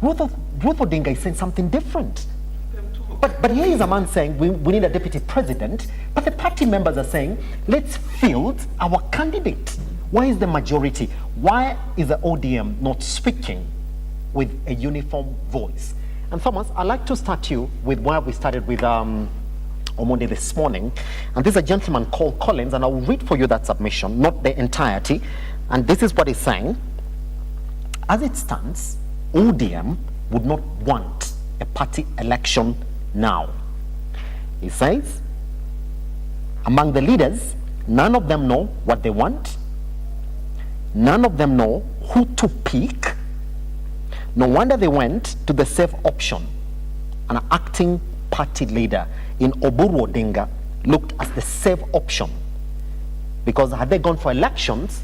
Ruth Odinga is saying something different. But here is a man saying we need a deputy president, but the party members are saying let's field our candidate. Why is the majority? Why is the ODM not speaking with a uniform voice? And Thomas, I'd like to start you with where we started with Omonde this morning. And this is a gentleman called Collins, and I'll read for you that submission, not the entirety. And this is what he's saying. As it stands, ODM would not want a party election now. He says, among the leaders, none of them know what they want. None of them know who to pick. No wonder they went to the safe option. An acting party leader in Oburu Odinga looked as the safe option, because had they gone for elections,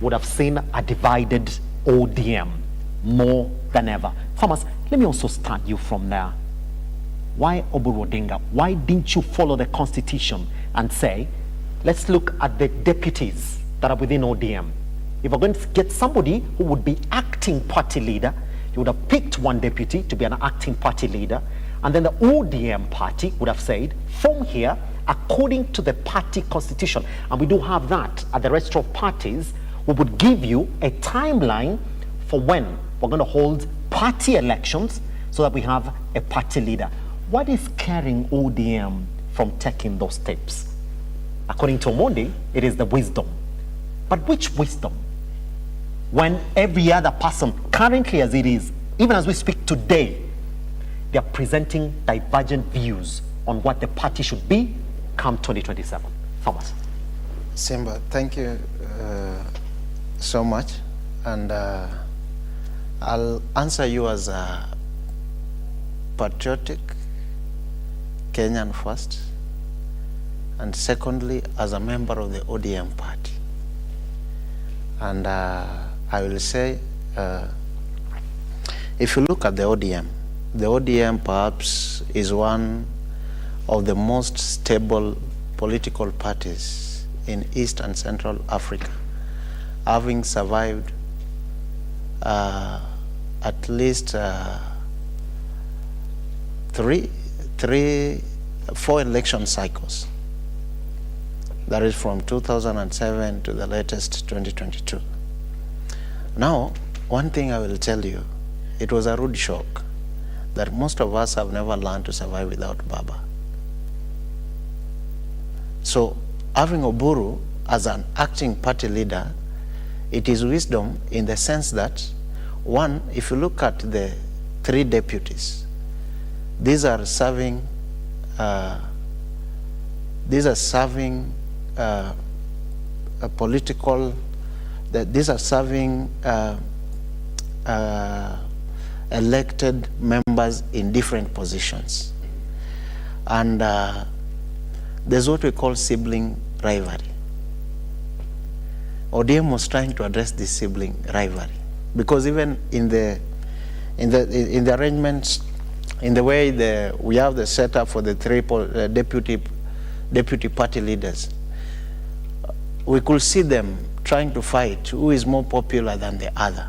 would have seen a divided ODM more than ever. Thomas, let me also start you from there. Why Oburu Odinga? Why didn't you follow the constitution and say, let's look at the deputies that are within ODM? If we're going to get somebody who would be acting party leader, you would have picked one deputy to be an acting party leader, and then the ODM party would have said, form here according to the party constitution. And we do have that at the rest of parties. We would give you a timeline for when we're going to hold party elections so that we have a party leader. What is carrying ODM from taking those steps? According to Omondi, it is the wisdom. But which wisdom? When every other person, currently as it is, even as we speak today, they are presenting divergent views on what the party should be come 2027. Thomas. Simba, thank you so much. And I'll answer you as a patriotic Kenyan first, and secondly, as a member of the ODM party. And I will say, if you look at the ODM perhaps is one of the most stable political parties in East and Central Africa, having survived at least 4 election cycles. That is from 2007 to the latest 2022. Now, one thing I will tell you, it was a rude shock that most of us have never learned to survive without Baba. So, having Oburu as an acting party leader, it is wisdom in the sense that, one, if you look at the 3 deputies, these are serving a political, these are serving elected members in different positions. And there's what we call sibling rivalry. ODM was trying to address this sibling rivalry, because even in the arrangements, in the way we have the setup for the 3 deputy party leaders, we could see them trying to fight who is more popular than the other.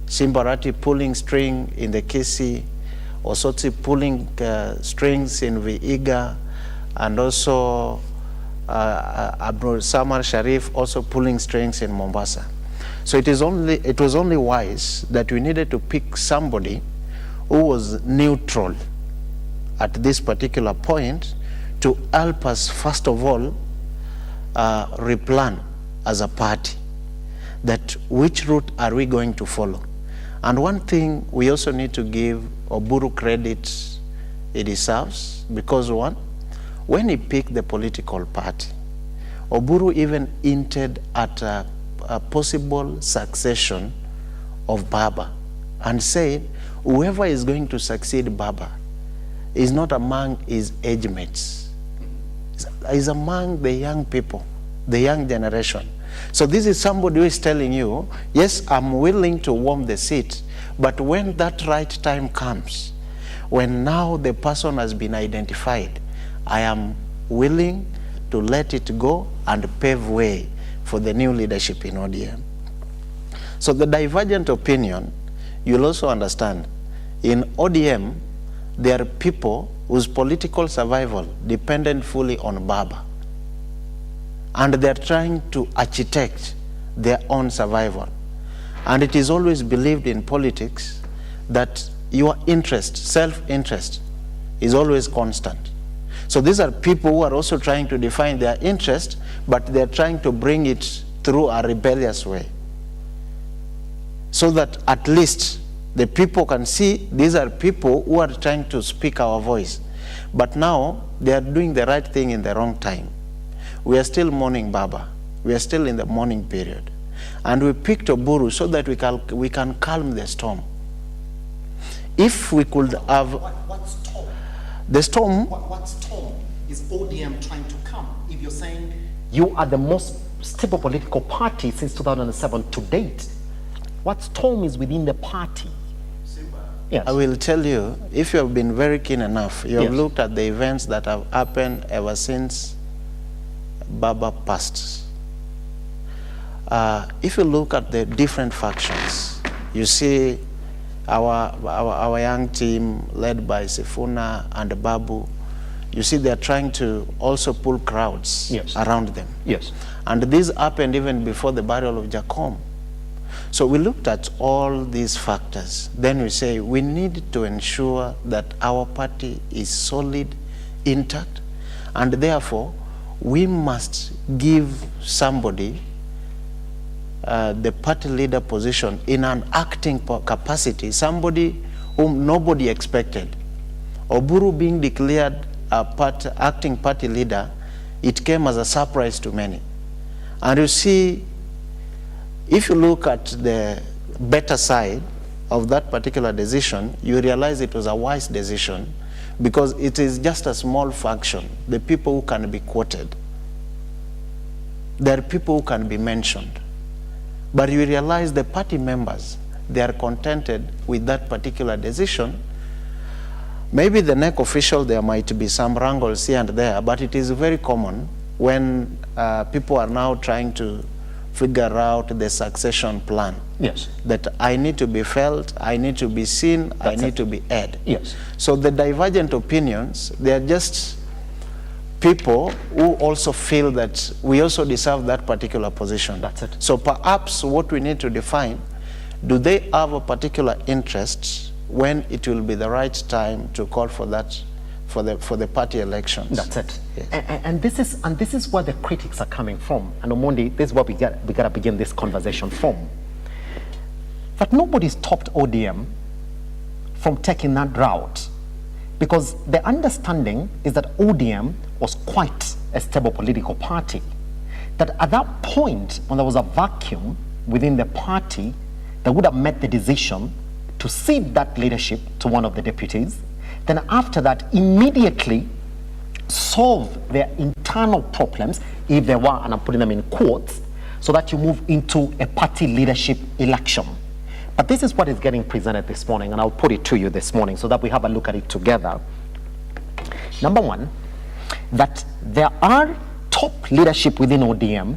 Simbarati pulling string in the Kisi, Osotsi pulling strings in Vihiga, and also Abdul Samar Sharif also pulling strings in Mombasa. So it was only wise that we needed to pick somebody who was neutral at this particular point to help us, first of all, replan as a party that which route are we going to follow. And one thing we also need to give Oburu credit it deserves, because one, when he picked the political party, Oburu even hinted at a possible succession of Baba and said, whoever is going to succeed Baba is not among his age mates. Is among the young people, the young generation. So this is somebody who is telling you, yes, I'm willing to warm the seat, but when that right time comes, when now the person has been identified, I am willing to let it go and pave way for the new leadership in ODM. So the divergent opinion, you'll also understand, in ODM, there are people whose political survival depended fully on Baba. And they're trying to architect their own survival. And it is always believed in politics that your interest, self-interest, is always constant. So these are people who are also trying to define their interest, but they're trying to bring it through a rebellious way. So that at least the people can see these are people who are trying to speak our voice. But now they are doing the right thing in the wrong time. We are still mourning Baba. We are still in the mourning period. And we picked Oburu so that we can calm the storm. If we could have... What storm? The storm... What storm is ODM trying to calm? If you're saying you are the most stable political party since 2007 to date, what storm is within the party? Yes. I will tell you, if you have been very keen enough, you have looked at the events that have happened ever since Baba passed. If you look at the different factions, you see our young team led by Sifuna and Babu, you see they're trying to also pull crowds around them. Yes. And this happened even before the burial of Jacom. So we looked at all these factors. Then we say we need to ensure that our party is solid, intact, and therefore we must give somebody the party leader position in an acting capacity, somebody whom nobody expected. Oburu being declared acting party leader, it came as a surprise to many. And you see, if you look at the better side of that particular decision, you realize it was a wise decision because it is just a small faction, the people who can be quoted. There are people who can be mentioned. But you realize the party members, they are contented with that particular decision. Maybe the NEC official, there might be some wrangles here and there, but it is very common when people are now trying to figure out the succession plan. Yes. That I need to be felt, I need to be seen, I need to be heard. Yes. So the divergent opinions, they are just people who also feel that we also deserve that particular position. That's it. So perhaps what we need to define, do they have a particular interest when it will be the right time to call for that, for the party elections? That's it. Yes. And this is where the critics are coming from. And on Monday, this is where we gotta begin this conversation from. That nobody stopped ODM from taking that route, because the understanding is that ODM was quite a stable political party. That at that point, when there was a vacuum within the party, they would have made the decision to cede that leadership to one of the deputies. Then after that, immediately solve their internal problems, if there were, and I'm putting them in quotes, so that you move into a party leadership election. But this is what is getting presented this morning, and I'll put it to you this morning so that we have a look at it together. Number one, that there are top leadership within ODM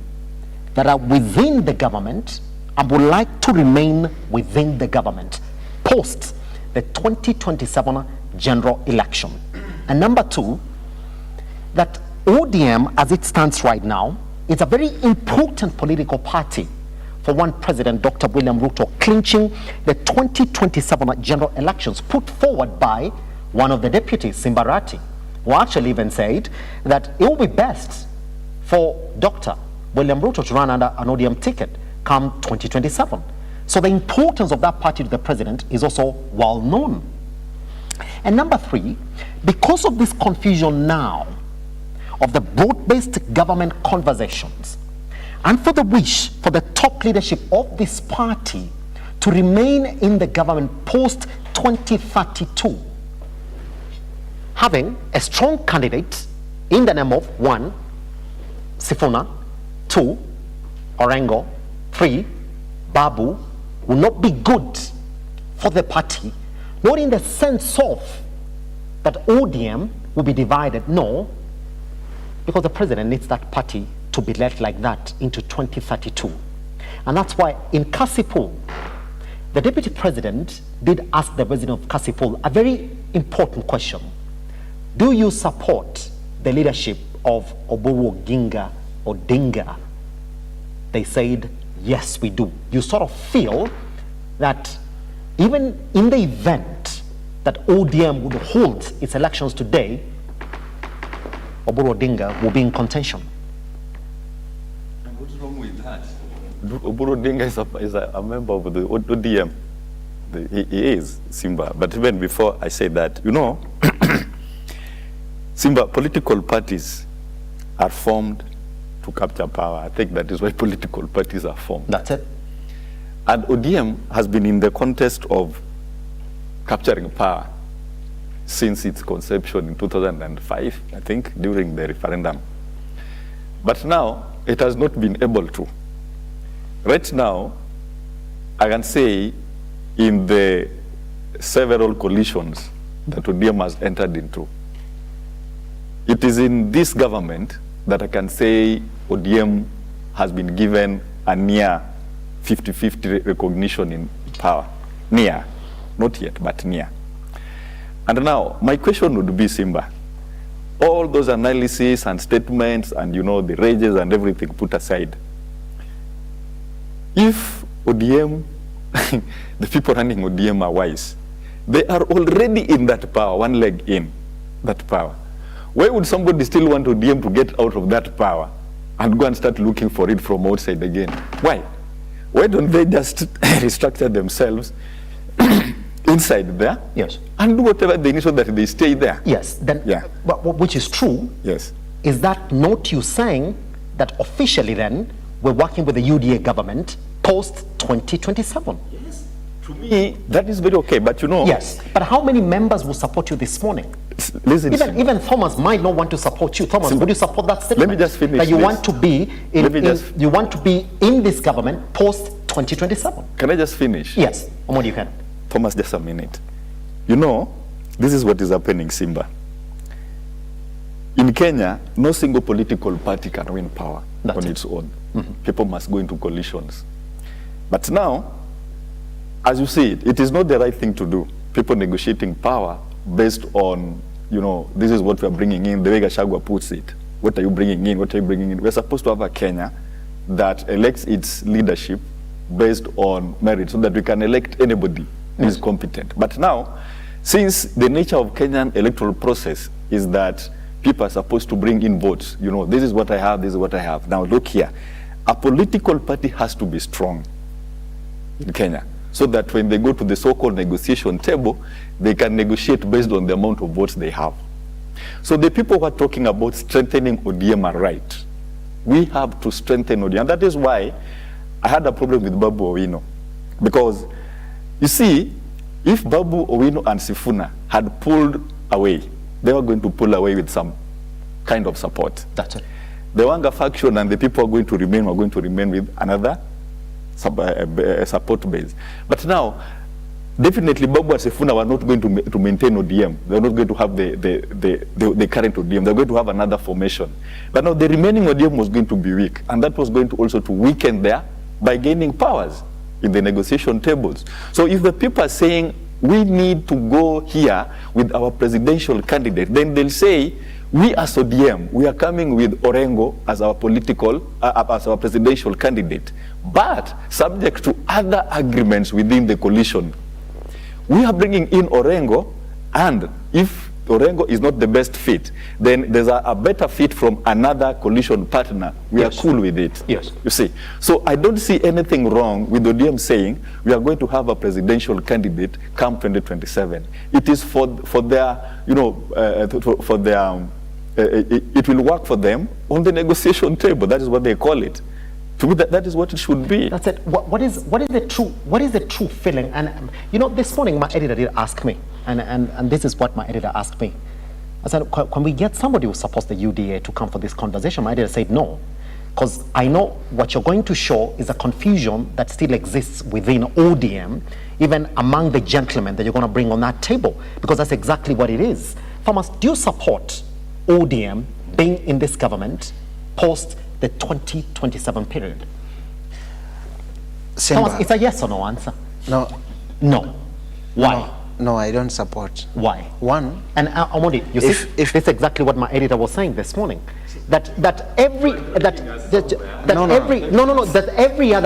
that are within the government and would like to remain within the government post the 2027 general election. And number two, that ODM, as it stands right now, is a very important political party for one President, Dr. William Ruto, clinching the 2027 general elections put forward by one of the deputies, Simbarati, who actually even said that it will be best for Dr. William Ruto to run under an ODM ticket come 2027. So the importance of that party to the president is also well known. And number three, because of this confusion now of the broad-based government conversations, and for the wish for the top leadership of this party to remain in the government post 2032, having a strong candidate in the name of 1, Sifuna, 2, Orengo, 3, Babu, will not be good for the party, not in the sense of that ODM will be divided, no, because the president needs that party to be led like that into 2032. And that's why in Kasipul, the deputy president did ask the resident of Kasipul a very important question. Do you support the leadership of Oburu Ginga Odinga? They said, yes, we do. You sort of feel that even in the event that ODM would hold its elections today, Oburu Odinga will be in contention. And what's wrong with that? Oburu Odinga is a member of the ODM. He is, Simba. But even before I say that, you know, Simba, political parties are formed to capture power. I think that is why political parties are formed. That's it. And ODM has been in the contest of capturing power since its conception in 2005, I think, during the referendum. But now, it has not been able to. Right now, I can say in the several coalitions that ODM has entered into, it is in this government that I can say ODM has been given a near 50-50 recognition in power. Near. Not yet, but near. And now, my question would be, Simba, all those analyses and statements and, you know, the rages and everything put aside, if ODM, the people running ODM are wise, they are already in that power, one leg in that power. Why would somebody still want ODM to get out of that power and go and start looking for it from outside again? Why? Why don't they just restructure themselves inside there? Yes. And do whatever they need so that they stay there? Yes. Then, yeah. But which is true. Yes. Is that not you saying that officially then we're working with the UDA government post 2027? Yes. To me, that is very okay. But you know. Yes. But how many members will support you this morning? Listen, even Thomas might not want to support you. Thomas, would you support that statement? Let me just finish. That you this. want to be you want to be in this government post 2027. Can I just finish? Yes. Omodi, you can. Thomas, just a minute. You know, this is what is happening, Simba. In Kenya, no single political party can win power on its own. People must go into coalitions. But now, as you see, it is not the right thing to do. People negotiating power based on, you know, this is what we are bringing in, the way Gachagua puts it. What are you bringing in? What are you bringing in? We're supposed to have a Kenya that elects its leadership based on merit so that we can elect anybody who is competent. But now, since the nature of Kenyan electoral process is that people are supposed to bring in votes, you know, this is what I have, this is what I have. Now look here, a political party has to be strong in Kenya, so that when they go to the so-called negotiation table, they can negotiate based on the amount of votes they have. So the people who are talking about strengthening ODM are right. We have to strengthen ODM. And that is why I had a problem with Babu Owino. Because, you see, if Babu Owino and Sifuna had pulled away, they were going to pull away with some kind of support. That's it. The Wanga faction and the people who are going to remain with another support base. But now, definitely Babu and Sifuna were not going to maintain ODM. They're not going to have the current ODM. They're going to have another formation. But now the remaining ODM was going to be weak. And that was going to also to weaken there by gaining powers in the negotiation tables. So if the people are saying, we need to go here with our presidential candidate, then they'll say, we as ODM, we are coming with Orengo as our as our presidential candidate, but subject to other agreements within the coalition. We are bringing in Orengo, and if Orengo is not the best fit, then there's a better fit from another coalition partner. We are cool with it. Yes. You see. So I don't see anything wrong with ODM saying we are going to have a presidential candidate come 2027. It is for their, you know, for their, it will work for them on the negotiation table. That is what they call it. To me, that is what it should be. That's it. What is the true feeling? And you know, this morning my editor did ask me, and this is what my editor asked me. I said, can we get somebody who supports the UDA to come for this conversation? My editor said no, because I know what you're going to show is a confusion that still exists within ODM, even among the gentlemen that you're going to bring on that table, because that's exactly what it is. Thomas, do you support ODM being in this government post the 2027 period? Simba. Thomas, it's a yes or no answer. No. No. Why? No, I don't support. Why? One. And Amodi, you see, this is exactly what my editor was saying this morning. That every other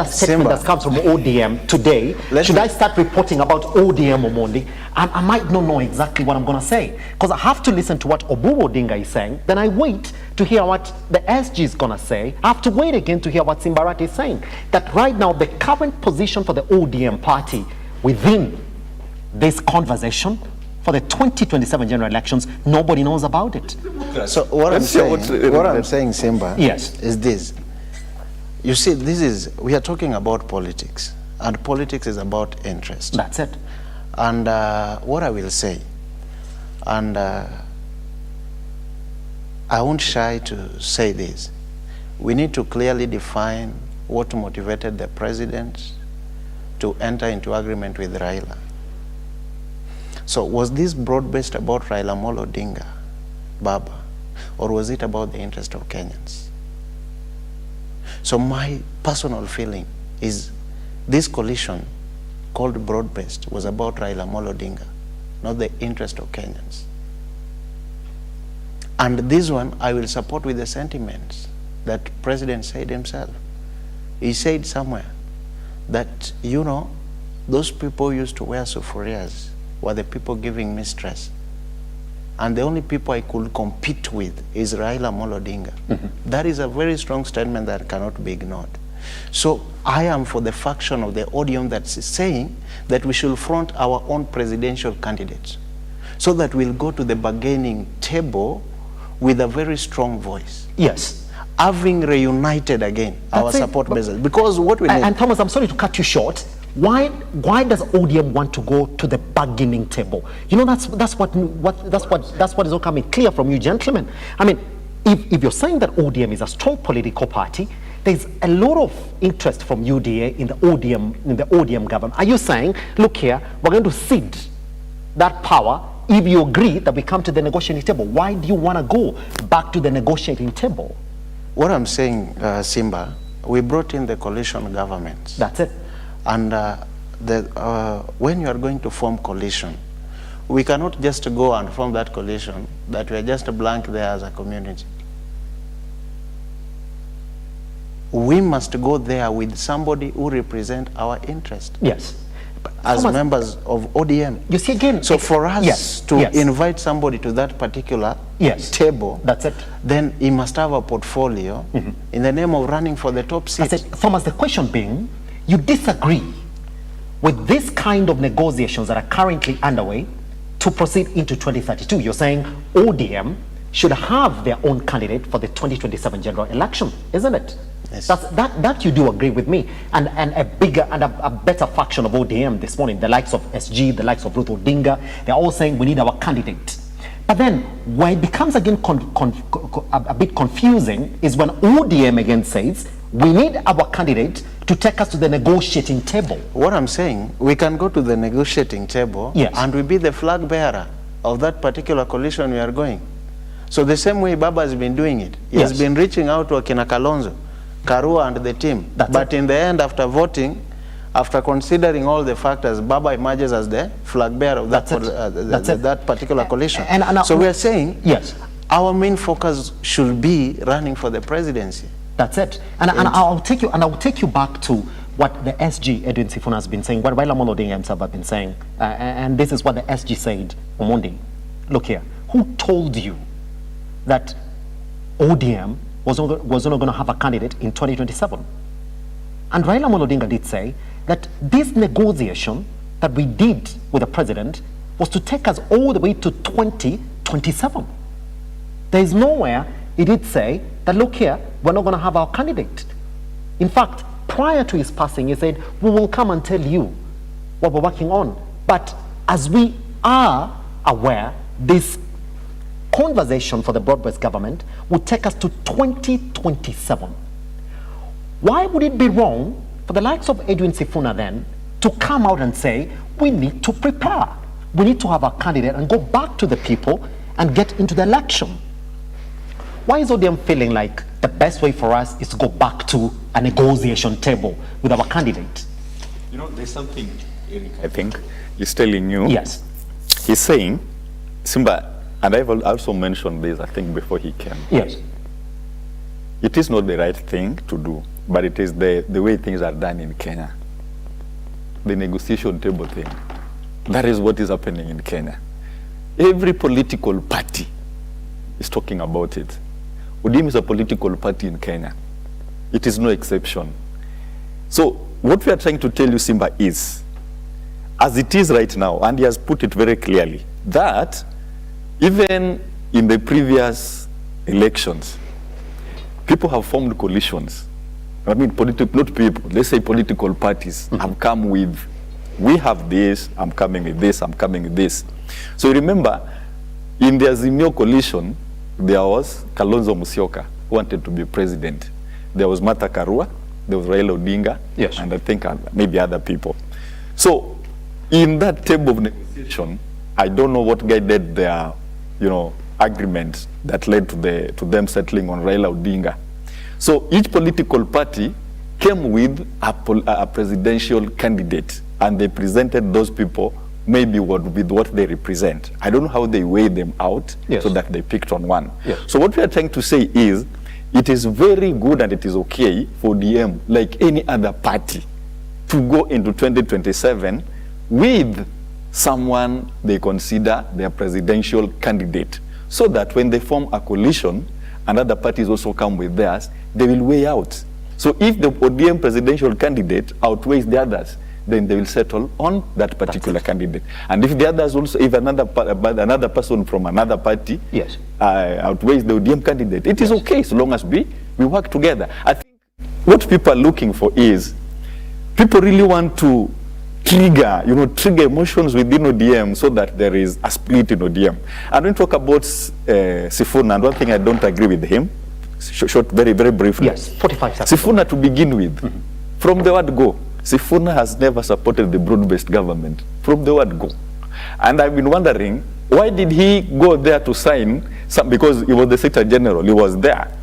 statement Simba. that comes from ODM today, should I start reporting about ODM Omondi? I might not know exactly what I'm going to say, because I have to listen to what Oburu Odinga is saying. Then I wait to hear what the SG is going to say. I have to wait again to hear what Simbarat is saying. That right now, the current position for the ODM party within this conversation for the 2027 general elections, nobody knows about it. So what I'm saying, Simba, yes, is this. You see, we are talking about politics, and politics is about interest. That's it. And what I will say, and I won't shy to say this, we need to clearly define what motivated the president to enter into agreement with Raila. So was this broad-based about Raila Amolo Odinga, Baba, or was it about the interest of Kenyans? So my personal feeling is this coalition called broad-based was about Raila Amolo Odinga, not the interest of Kenyans. And this one I will support with the sentiments that President said himself. He said somewhere that, you know, those people used to wear sufurias were the people giving me stress. And the only people I could compete with is Raila Amolo Odinga. That is a very strong statement that cannot be ignored. So I am for the faction of the ODM that's saying that we should front our own presidential candidates so that we'll go to the bargaining table with a very strong voice. Yes. Having reunited again our support bases. Because what we need... And Thomas, I'm sorry to cut you short. Why does ODM want to go to the bargaining table? You know, that's what is all coming clear from you gentlemen. I mean, if you're saying that ODM is a strong political party, there's a lot of interest from UDA in the ODM government. Are you saying, look here, we're going to cede that power if you agree that we come to the negotiating table? Why do you want to go back to the negotiating table? What I'm saying, Simba, we brought in the coalition governments. That's it. And when you are going to form coalition, we cannot just go and form that coalition that we are just blank there as a community. We must go there with somebody who represents our interest. Yes. As members of ODM. You see again. So for us to invite somebody to that particular table, that's it. Then he must have a portfolio in the name of running for the top seat. That's it. Thomas, the question being, you disagree with this kind of negotiations that are currently underway to proceed into 2032. You're saying ODM should have their own candidate for the 2027 general election, isn't it? Yes. That you do agree with me. And a bigger and a better faction of ODM this morning, the likes of SG, the likes of Ruth Odinga, they're all saying we need our candidate. But then when it becomes again a bit confusing is when ODM again says we need our candidate to take us to the negotiating table. What I'm saying, we can go to the negotiating table and we be the flag bearer of that particular coalition we are going. So the same way Baba has been doing it. He has been reaching out to Akina Kalonzo, Karua and the team. But in the end, after voting, after considering all the factors, Baba emerges as the flag bearer of that particular coalition. So we are saying our main focus should be running for the presidency. That's it. And I'll take you back to what the SG Edwin Sifuna has been saying, what Raila Amolo Odinga himself has been saying, and this is what the SG said on Monday. Look here, who told you that ODM was not going to have a candidate in 2027? And Raila Amolo Odinga did say that this negotiation that we did with the president was to take us all the way to 2027. There is nowhere he did say that, look here, we're not going to have our candidate. In fact, prior to his passing, he said, we will come and tell you what we're working on. But as we are aware, this conversation for the broad-based government would take us to 2027. Why would it be wrong for the likes of Edwin Sifuna then to come out and say, we need to prepare, we need to have a candidate and go back to the people and get into the election? Why is ODM feeling like the best way for us is to go back to a negotiation table with our candidate? You know, there's something Eric, I think, is telling you. Yes. He's saying, Simba, and I've also mentioned this, I think, before he came. Yes. It is not the right thing to do, but it is the way things are done in Kenya. The negotiation table thing. That is what is happening in Kenya. Every political party is talking about it. ODM is a political party in Kenya. It is no exception. So what we are trying to tell you, Simba, is, as it is right now, and he has put it very clearly, that even in the previous elections, people have formed coalitions. I mean, not people, let's say political parties have come with, we have this, I'm coming with this, I'm coming with this. So remember, in the Azimio coalition, there was Kalonzo Musyoka, who wanted to be president. There was Martha Karua, there was Raila Odinga, yes, and I think maybe other people. So in that table of negotiation, I don't know what guided their, agreement that led to them settling on Raila Odinga. So each political party came with a presidential candidate, and they presented those people maybe with what they represent. I don't know how they weigh them out, yes, so that they picked on one. Yes. So what we are trying to say is, it is very good and it is okay for ODM, like any other party, to go into 2027 with someone they consider their presidential candidate, so that when they form a coalition and other parties also come with theirs, they will weigh out. So if the ODM presidential candidate outweighs the others, then they will settle on that particular candidate. And if the others also, if another person from another party, yes, outweighs the ODM candidate, it is okay, so long as we work together. I think what people are looking for is, people really want to trigger emotions within ODM so that there is a split in ODM. And when we talk about Sifuna, and one thing I don't agree with him, short, very, very briefly. Yes, 45 seconds. Sifuna, to begin with, from the word go, Sifuna has never supported the broad-based government, from the word go. And I've been wondering, why did he go there to sign some, because he was the Secretary General, he was there.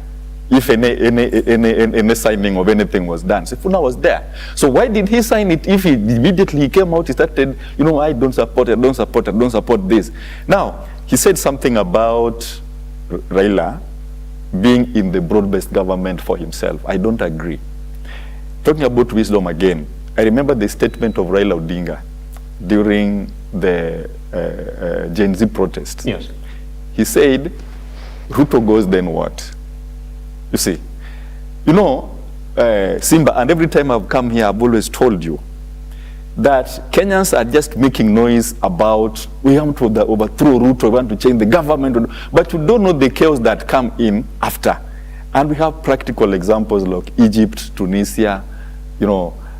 If any signing of anything was done, Sifuna was there. So why did he sign it if he immediately came out, he started, I don't support it, I don't support this. Now, he said something about Raila being in the broad-based government for himself. I don't agree. Talking about wisdom again, I remember the statement of Raila Odinga during the Gen Z protests. Yes. He said, Ruto goes, then what? You see, Simba, and every time I've come here, I've always told you that Kenyans are just making noise about, we want to overthrow Ruto, we want to change the government, but you don't know the chaos that come in after. And we have practical examples like Egypt, Tunisia,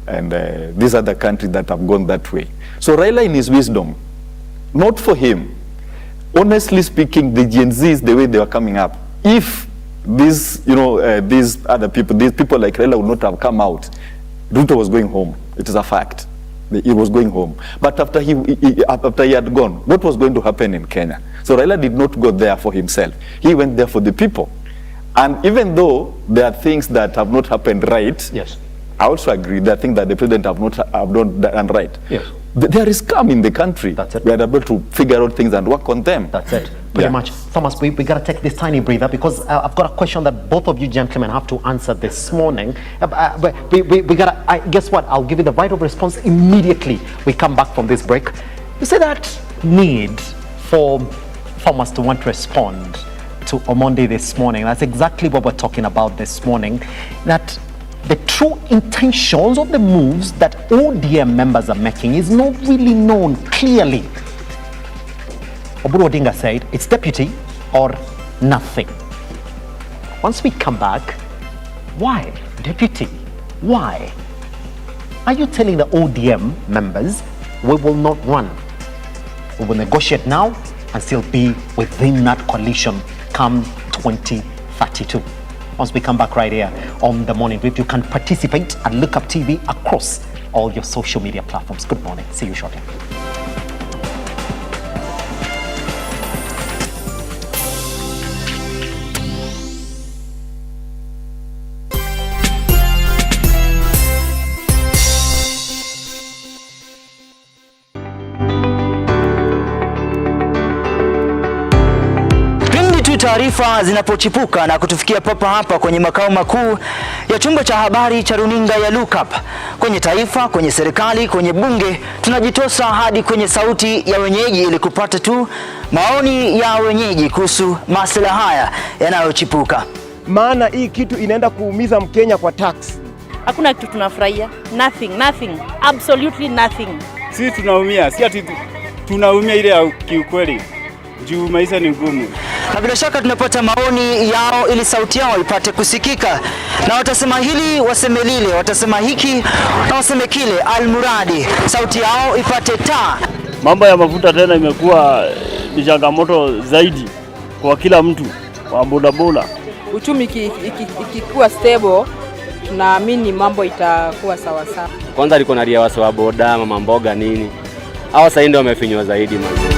and these other countries that have gone that way. So Raila, in his wisdom, not for him, honestly speaking, the Gen Zs, the way they were coming up, if these, these other people, these people like Raila would not have come out, Ruto was going home. It is a fact. He was going home. But after he had gone, what was going to happen in Kenya? So Raila did not go there for himself. He went there for the people. And even though there are things that have not happened right, yes, I also agree there are things that the president have not done right. Yes. There is calm in the country. That's it. We are able to figure out things and work on them. That's it. Pretty much. Thomas, we got to take this tiny breather because I've got a question that both of you gentlemen have to answer this morning. We got to, guess what? I'll give you the right of response immediately we come back from this break. You say that need for farmers to want to respond to Omonde this morning. That's exactly what we're talking about this morning. That the true intentions of the moves that ODM members are making is not really known clearly. Oburu Odinga said, it's deputy or nothing. Once we come back, why deputy? Why? Are you telling the ODM members, we will not run? We will negotiate now and still be within that coalition come 2032. Once we come back right here on The Morning Brief, you can participate at Look Up TV across all your social media platforms. Good morning. See you shortly. Taarifa zinapochipuka na kutufikia papa hapa kwenye makao makuu ya chumba cha habari cha runinga ya Look Up, kwenye taifa, kwenye serikali, kwenye bunge, tunajitosa hadi kwenye sauti ya wenyeji ili kupata tu maoni ya wenyeji kuhusu masuala haya yanayochipuka. Maana hii kitu inaenda kuumiza Mkenya kwa tax. Hakuna kitu tunafurahia. Nothing. Absolutely nothing. Sisi tunaumia, si ati tunaumia ile ya kiukweli. Juu maisha ni ngumu. Na bila shaka tunapata maoni yao ili sauti yao ipate kusikika. Na watasema hili, waseme lile, watasema hiki na waseme kile, almuradi sauti yao ipate taa. Mambo ya mafuta tena imekuwa ni changamoto zaidi kwa kila mtu wa bodaboda. Uchumi ikikuwa stable, tunaamini mambo itakuwa sawa sawa. Kwanza liko na ria wasa wa boda, mama mboga nini. Hawa sasa ndio wamefinywa zaidi mazuri.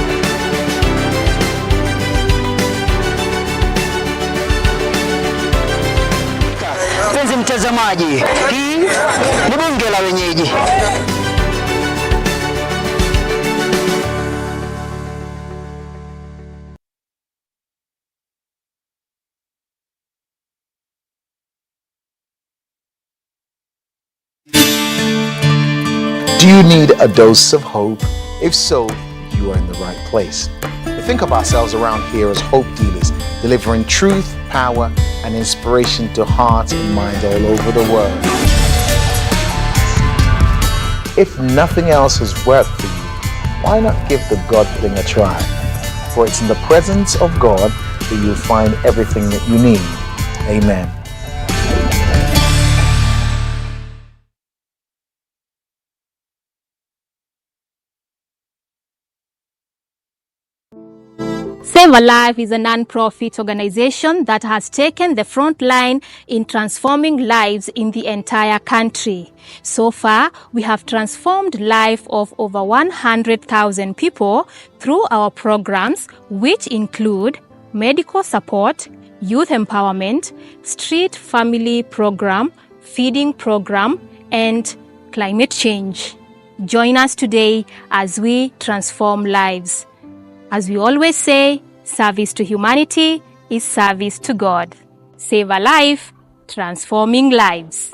Mtazamaji, hii ni bunge la wenyeji. Do you need a dose of hope? If so, you are in the right place. We think of ourselves around here as hope dealers, delivering truth, power, and inspiration to hearts and minds all over the world. If nothing else has worked for you, why not give the God thing a try? For it's in the presence of God that you'll find everything that you need. Amen. Save a Life is a non-profit organization that has taken the front line in transforming lives in the entire country. So far, we have transformed life of over 100,000 people through our programs, which include medical support, youth empowerment, street family program, feeding program, and climate change. Join us today as we transform lives. As we always say, service to humanity is service to God. Save a life, transforming lives.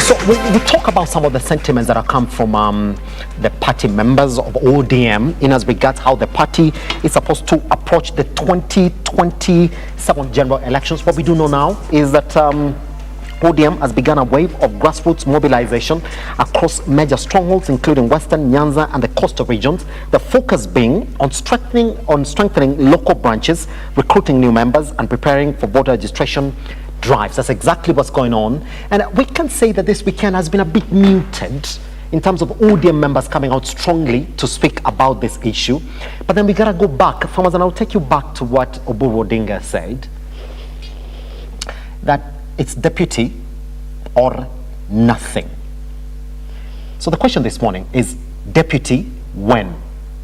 So we talk about some of the sentiments that have come from the party members of ODM in as regards how the party is supposed to approach the 2027 general elections. What we do know now is that ODM has begun a wave of grassroots mobilization across major strongholds, including Western, Nyanza, and the coastal regions. The focus being on strengthening local branches, recruiting new members, and preparing for voter registration drives. That's exactly what's going on. And we can say that this weekend has been a bit muted in terms of ODM members coming out strongly to speak about this issue. But then we gotta go back, Farmers, and I'll take you back to what Oburu Odinga said, that it's deputy or nothing. So the question this morning is, deputy when?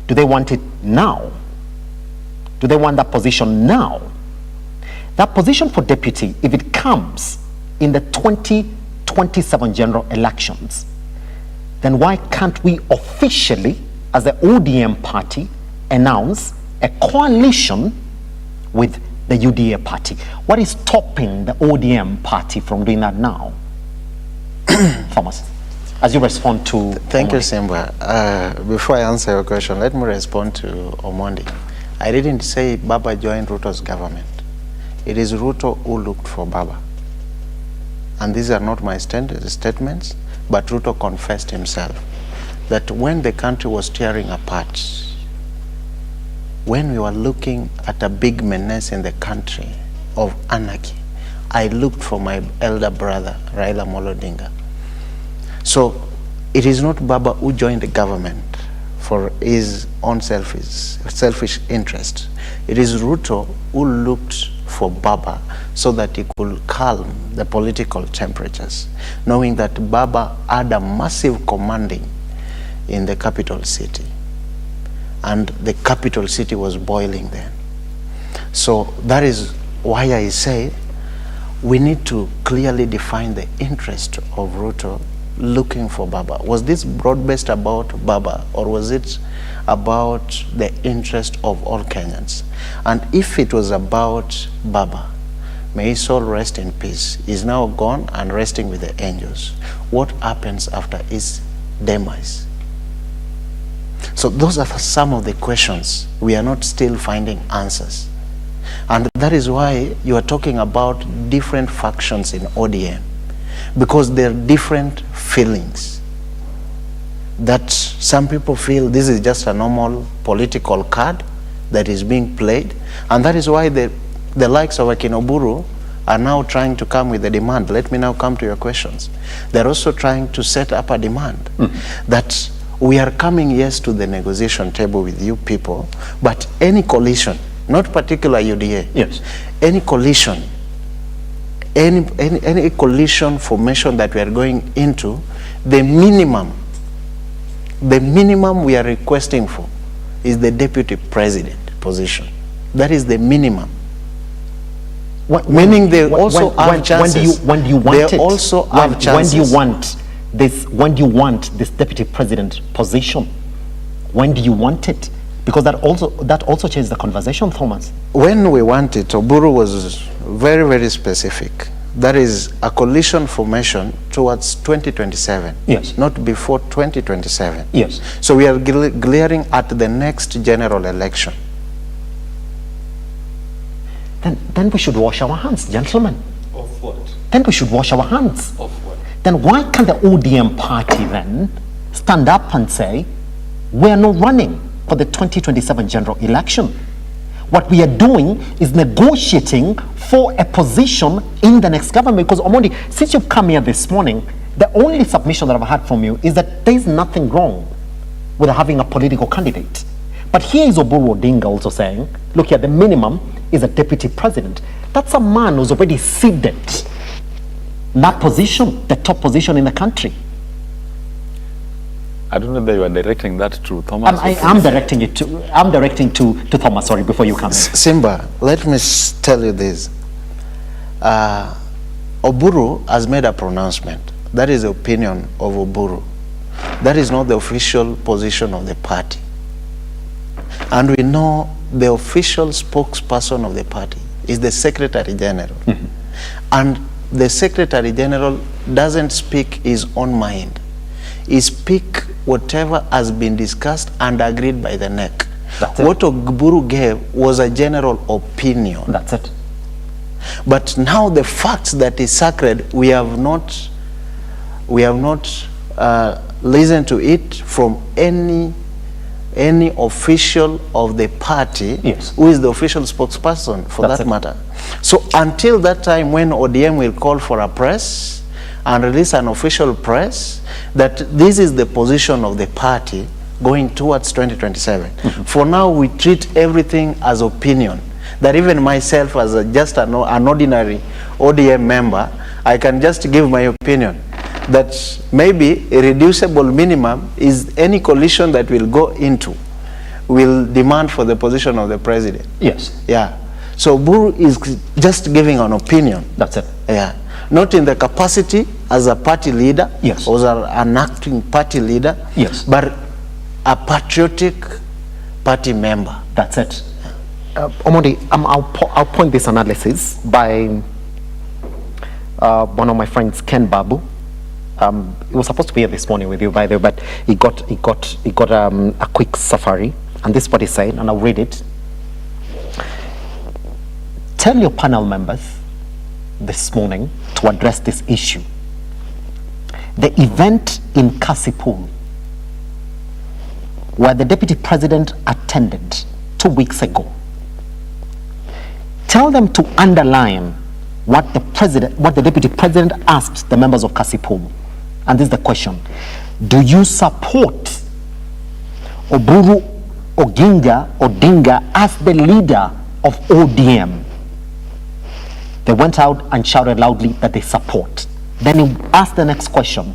Do they want it now? Do they want that position now? That position for deputy, if it comes in the 2027 general elections, then why can't we officially, as the ODM party, announce a coalition with the UDA party? What is stopping the ODM party from doing that now? Thomas, as you respond to Thank you, Simba. Before I answer your question, let me respond to Omondi. I didn't say Baba joined Ruto's government. It is Ruto who looked for Baba. And these are not my statements, but Ruto confessed himself that when the country was tearing apart, when we were looking at a big menace in the country of anarchy, I looked for my elder brother, Raila Odinga. So it is not Baba who joined the government for his own selfish interest. It is Ruto who looked for Baba so that he could calm the political temperatures, knowing that Baba had a massive commanding in the capital city. And the capital city was boiling then. So that is why I say we need to clearly define the interest of Ruto looking for Baba. Was this broad-based about Baba, or was it about the interest of all Kenyans? And if it was about Baba, may his soul rest in peace. He's now gone and resting with the angels. What happens after his demise? So those are some of the questions we are not still finding answers. And that is why you are talking about different factions in ODM, because there are different feelings. That some people feel this is just a normal political card that is being played, and that is why the likes of Akin Oburu are now trying to come with a demand. Let me now come to your questions. They're also trying to set up a demand that we are coming, yes, to the negotiation table with you people, but any coalition, not particular UDA, yes, any coalition, any coalition formation that we are going into, the minimum we are requesting for is the deputy president position. That is the minimum. Meaning they also have chances. When do you want they it? also have chances. When do you want this? When do you want this deputy president position? When do you want it? Because that also changed the conversation, Thomas. When we want it, Oburu was very, very specific. That is a coalition formation towards 2027. Yes. Not before 2027. Yes. So we are glaring at the next general election. Then we should wash our hands, gentlemen. Of what? Then we should wash our hands. Of what? Then why can't the ODM party then stand up and say, we are not running for the 2027 general election? What we are doing is negotiating for a position in the next government. Because Omondi, since you've come here this morning, the only submission that I've had from you is that there is nothing wrong with having a political candidate. But here is Oburu Odinga also saying, look here, the minimum is a deputy president. That's a man who's already seated that position, the top position in the country. I don't know that you are directing that to Thomas. I'm directing it to. I'm directing to Thomas. Sorry, before you come in. Simba, let me tell you this. Oburu has made a pronouncement. That is the opinion of Oburu. That is not the official position of the party. And we know the official spokesperson of the party is the Secretary General. Mm-hmm. And the Secretary General doesn't speak his own mind. He speaks whatever has been discussed and agreed by the NEC. What Oburu gave was a general opinion. That's it. But now the facts that is sacred, we have not listened to it from any official of the party, yes, who is the official spokesperson for that matter. So until that time when ODM will call for a press and release an official press that this is the position of the party going towards 2027. Mm-hmm. For now, we treat everything as opinion. That even myself as just an ordinary ODM member, I can just give my opinion that maybe a reducible minimum is any coalition that will go into will demand for the position of the president. Yes. Yeah. So Buru is just giving an opinion. That's it. Yeah. Not in the capacity as a party leader, yes, or as an acting party leader, yes, but a patriotic party member. That's it. Omondi, I'll point this analysis by one of my friends, Ken Babu. He was supposed to be here this morning with you, by the way, but he got a quick safari, and this is what he said, and I'll read it. Tell your panel members this morning to address this issue. The event in Kasipul, where the deputy president attended, 2 weeks ago. Tell them to underline what the deputy president asked the members of Kasipul. And this is the question: do you support Oburu Odinga as the leader of ODM? They went out and shouted loudly that they support. Then he asked the next question: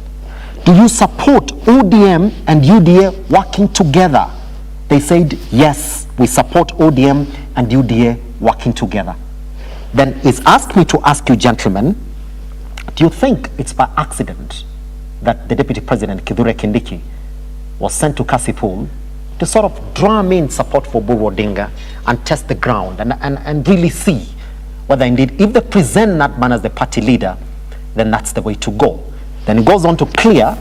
do you support ODM and UDA working together? They said, yes, we support ODM and UDA working together. Then he's asked me to ask you, gentlemen, do you think it's by accident that the Deputy President, Kithure Kindiki, was sent to Kasipul to sort of drum in support for Oburu Odinga and test the ground and really see whether indeed, if they present that man as the party leader, then that's the way to go. Then he goes on to clear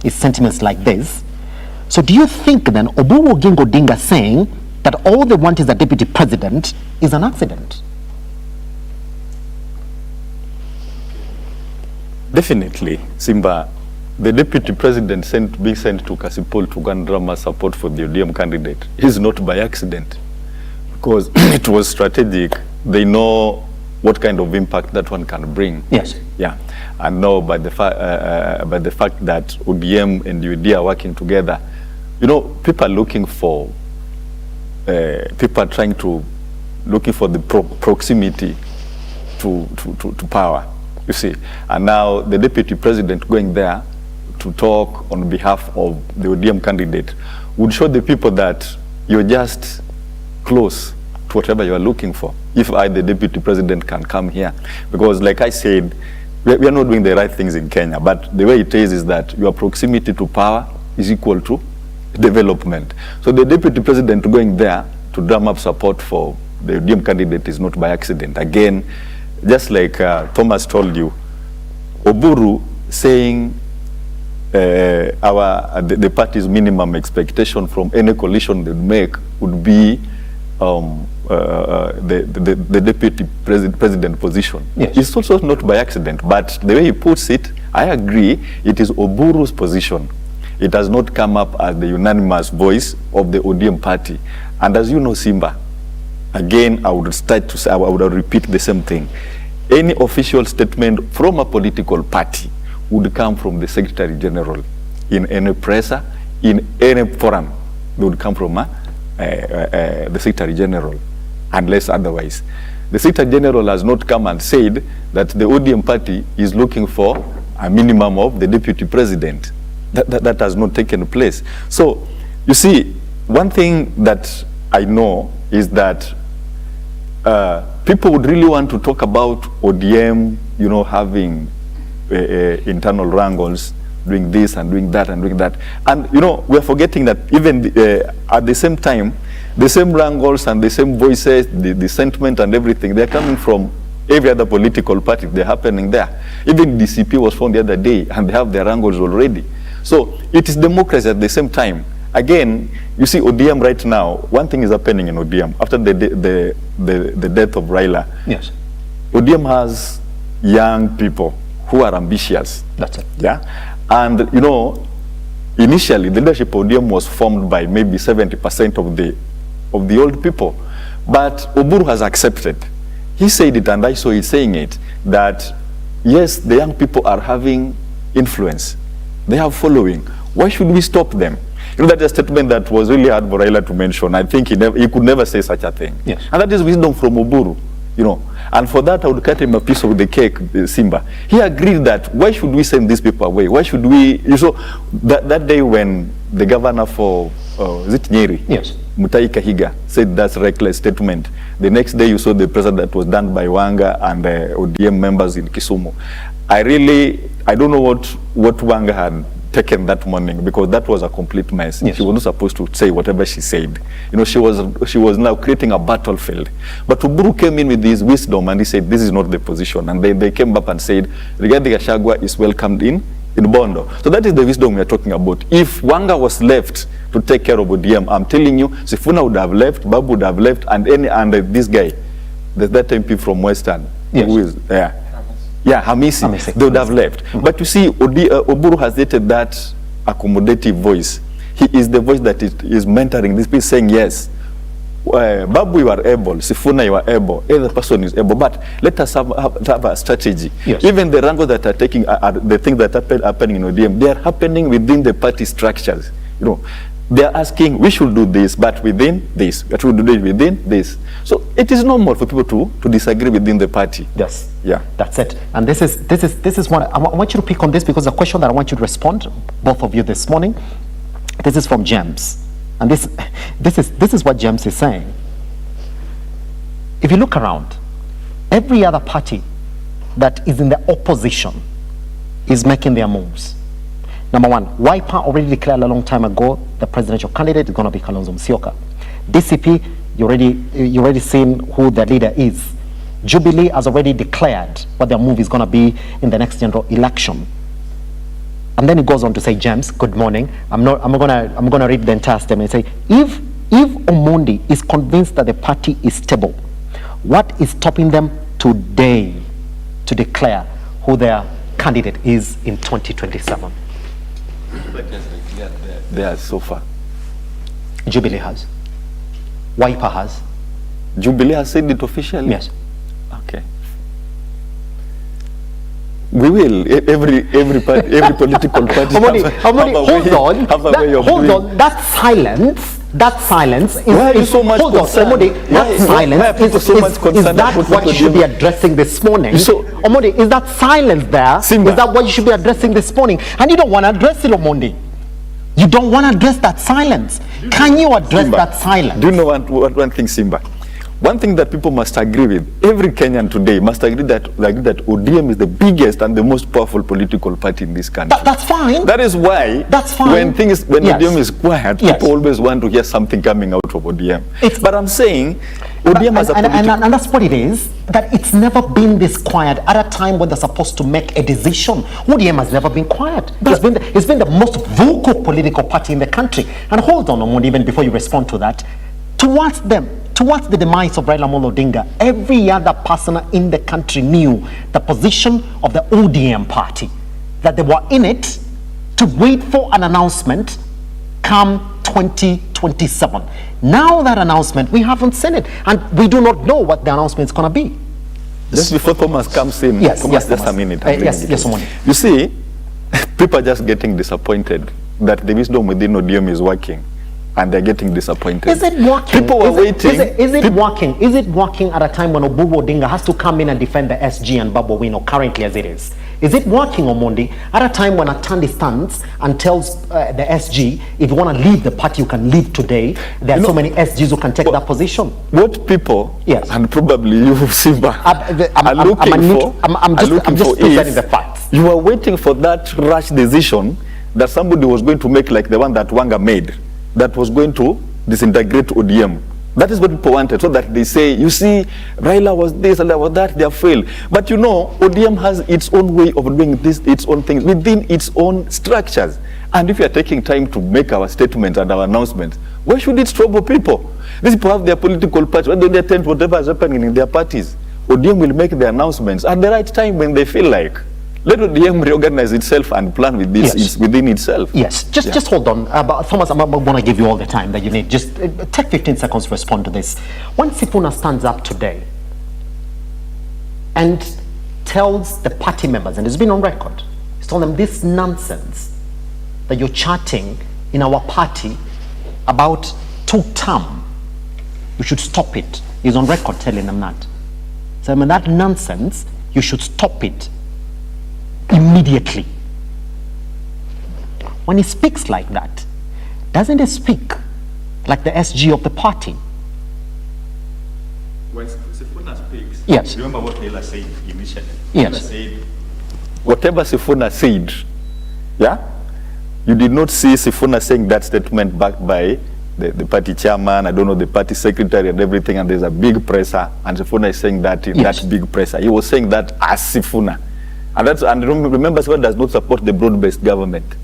his sentiments like this. So do you think then Oburu Odinga saying that all they want is a deputy president is an accident? Definitely, Simba. The deputy president being sent to Kasipul to go and drama support for the ODM candidate is not by accident, because it was strategic. They know what kind of impact that one can bring. Yes. Yeah. And now by the fact that ODM and UD are working together, you know, people are looking for looking for the proximity to power, you see. And now the deputy president going there to talk on behalf of the ODM candidate would show the people that you're just close to whatever you are looking for. If I, the deputy president, can come here, because like I said, we are not doing the right things in Kenya, but the way it is that your proximity to power is equal to development. So the deputy president going there to drum up support for the ODM candidate is not by accident. Again, just like Thomas told you, Oburu saying the party's minimum expectation from any coalition they make would be the deputy president position. Yes. It's also not by accident, but the way he puts it, I agree, it is Oburu's position. It has not come up as the unanimous voice of the ODM party. And as you know, Simba, again, I would repeat the same thing. Any official statement from a political party would come from the Secretary General. In any presser, in any forum, they would come from the Secretary General, unless otherwise. The Secretary General has not come and said that the ODM party is looking for a minimum of the Deputy President. That has not taken place. So, you see, one thing that I know is that people would really want to talk about ODM, you know, having internal wrangles, doing this and doing that and doing that. And, you know, we're forgetting that even at the same time, the same wrangles and the same voices, the sentiment and everything, they're coming from every other political party. They're happening there. Even DCP was found the other day and they have their wrangles already. So it is democracy at the same time. Again, you see ODM right now, one thing is happening in ODM. After the death of Raila, yes, ODM has young people who are ambitious. That's it. Yeah. And, you know, initially the leadership of ODM was formed by maybe 70% of the old people. But Oburu has accepted. He said it, and I saw it saying it, that yes, the young people are having influence. They have following. Why should we stop them? You know, that's a statement that was really hard for Raila to mention. I think he could never say such a thing. Yes. And that is wisdom from Oburu, you know. And for that, I would cut him a piece of the cake, Simba. He agreed that, why should we send these people away? Why should we, you saw, that day when the governor for, is it Nyeri? Yes. Mutai Kahiga said that's a reckless statement. The next day you saw the presser that was done by Wanga and ODM members in Kisumu. I don't know what Wanga had taken that morning, because that was a complete mess. Yes. She was not supposed to say whatever she said. You know, she was now creating a battlefield. But Oburu came in with his wisdom and he said, this is not the position. And they came up and said, Rigathi Gachagua is welcomed in Bondo. So that is the wisdom we are talking about. If Wanga was left to take care of ODM, I'm telling you, Sifuna would have left, Babu would have left, and this guy, that MP from Western, yes, who is there. Yeah, Hamisi, they would have left. Mm-hmm. But you see, Oburu has dated that accommodative voice. He is the voice that is mentoring this people, saying, yes, Babu, you are able. Sifuna, you are able. Every person is able. But let us have a strategy. Yes. Even the wrangles that are taking the things that are happening in ODM, they are happening within the party structures. You know, they are asking, we should do this, but within this. We should do this within this. So it is normal for people to disagree within the party. Yes. Yeah. That's it. And this is what I want you to pick on this, because the question that I want you to respond, both of you this morning, this is from James. And this is what James is saying. If you look around, every other party that is in the opposition is making their moves. Number one, Wiper already declared a long time ago the presidential candidate is going to be Kalonzo Musyoka. DCP, you already seen who the leader is. Jubilee has already declared what their move is going to be in the next general election. And then he goes on to say, James, good morning. I'm gonna read the entire statement. Say, if Omondi is convinced that the party is stable, what is stopping them today to declare who their candidate is in 2027? They are so far. Jubilee has. Wiper has. Jubilee has said it officially? Yes. Okay. We will. Every political party. Hold on. That silence is. Why are you so much hold concerned? on, Omodi. That silence is that what you should be addressing this morning? Omodi, is that silence there? Simba. Is that what you should be addressing this morning? And you don't want to address it, Omondi. You don't want to address that silence. Can you address Simba, that silence? Do you know one thing, Simba? One thing that people must agree with, every Kenyan today must agree that ODM is the biggest and the most powerful political party in this country. That's fine. That is why when ODM is quiet, people always want to hear something coming out of ODM. But I'm saying ODM has a political... And that's what it is, that it's never been this quiet at a time when they're supposed to make a decision. ODM has never been quiet. It's been the most vocal political party in the country. And hold on a moment, even before you respond to that. Towards the demise of Raila Amolo Odinga, every other person in the country knew the position of the ODM party, that they were in it to wait for an announcement come 2027. Now that announcement, we haven't seen it, and we do not know what the announcement is going to be. Just before Thomas comes in, yes, Thomas, just a minute. Yes, you see, people are just getting disappointed that the wisdom within ODM is working. And they're getting disappointed. Is it working? People are waiting. Is it working? Is it working at a time when Oburu Odinga has to come in and defend the SG and Babu Owino currently as it is? Is it working, Omondi, at a time when Atandi stands and tells the SG, if you want to leave the party, you can leave today? There are so many SGs who can take that position. What people, yes, and probably you, Simba, are looking for, I'm just presenting the facts. You are waiting for that rash decision that somebody was going to make, like the one that Wanga made, that was going to disintegrate ODM. That is what people wanted, so that they say, you see, Raila was this, Raila was that, they have failed. But you know, ODM has its own way of doing this, its own things, within its own structures. And if you are taking time to make our statements and our announcements, why should it trouble people? These people have their political parties, why don't they attend whatever is happening in their parties? ODM will make the announcements at the right time when they feel like. Let ODM reorganize itself and plan with this. Yes. Within itself. Yes, just hold on. Thomas, I'm going to give you all the time that you need. Just take 15 seconds to respond to this. When Sifuna stands up today and tells the party members, and it's been on record, he's told them this nonsense that you're chatting in our party about two-term, you should stop it. He's on record telling them that. So I mean, that nonsense, you should stop it immediately. When he speaks like that, doesn't he speak like the SG of the party? When Sifuna speaks, yes, remember what Raila said initially. Yes. Raila said, whatever Sifuna said, yeah, you did not see Sifuna saying that statement backed by the party chairman, I don't know, the party secretary and everything, and there's a big presser, and Sifuna is saying that in that big presser. He was saying that as Sifuna. And remember, Sifuna does not support the broad-based government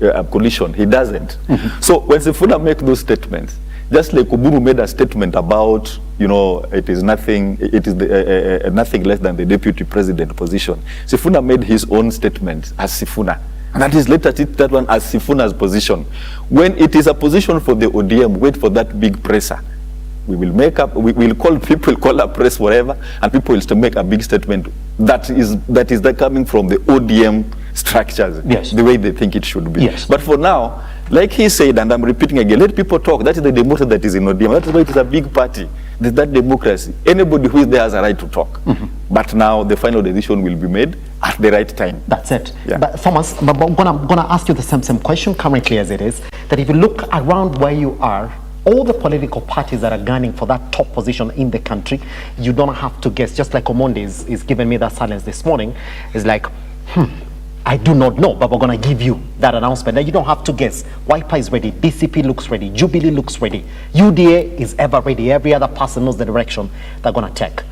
coalition. He doesn't. Mm-hmm. So when Sifuna makes those statements, just like Oburu made a statement about, you know, it is nothing less than the deputy president position. Sifuna made his own statement as Sifuna. And that is later that one as Sifuna's position. When it is a position for the ODM, wait for that big presser. We will make up, we will call people, call up press, whatever, and people will still make a big statement that is coming from the ODM structures, yes, the way they think it should be. Yes. But for now, like he said, and I'm repeating again, let people talk. That is the democracy that is in ODM. That is why it is a big party. There's that democracy. Anybody who is there has a right to talk. But now the final decision will be made at the right time. That's it. Yeah. But Thomas, I'm gonna ask you the same question currently as it is, that if you look around where you are, all the political parties that are gunning for that top position in the country, you don't have to guess. Just like Omonde is giving me that silence this morning, is like, I do not know, but we're going to give you that announcement. Now you don't have to guess. Wiper is ready, DCP looks ready, Jubilee looks ready, UDA is ever ready. Every other person knows the direction they're going to take.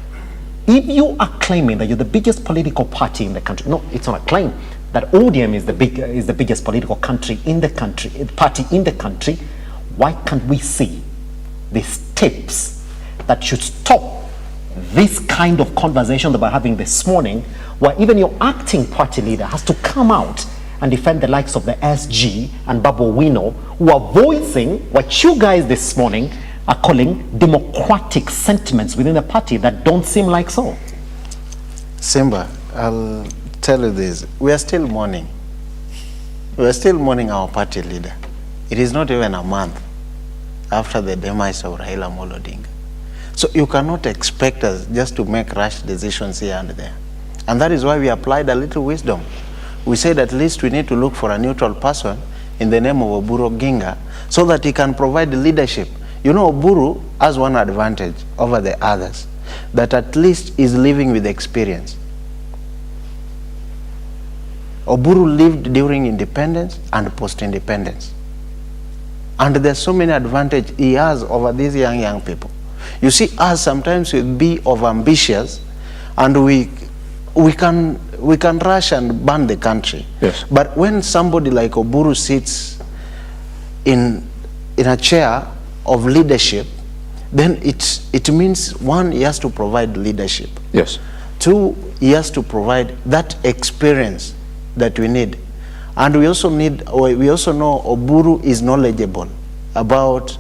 If you are claiming that you're the biggest political party in the country, no, it's not a claim, that ODM is the biggest political party in the country, why can't we see the steps that should stop this kind of conversation that we're having this morning, where even your acting party leader has to come out and defend the likes of the SG and Babu Wino, who are voicing what you guys this morning are calling democratic sentiments within the party that don't seem like so? Simba, I'll tell you this. We are still mourning. We are still mourning our party leader. It is not even a month after the demise of Raila Amolo Odinga. So you cannot expect us just to make rash decisions here and there. And that is why we applied a little wisdom. We said at least we need to look for a neutral person in the name of Oburu Oginga so that he can provide the leadership. You know, Oburu has one advantage over the others, that at least is living with experience. Oburu lived during independence and post-independence. And there's so many advantages he has over these young people. You see, us sometimes we be ambitious, and we can rush and burn the country. Yes. But when somebody like Oburu sits in a chair of leadership, then it means, one, he has to provide leadership. Yes. Two, he has to provide that experience that we need. And we also know Oburu is knowledgeable about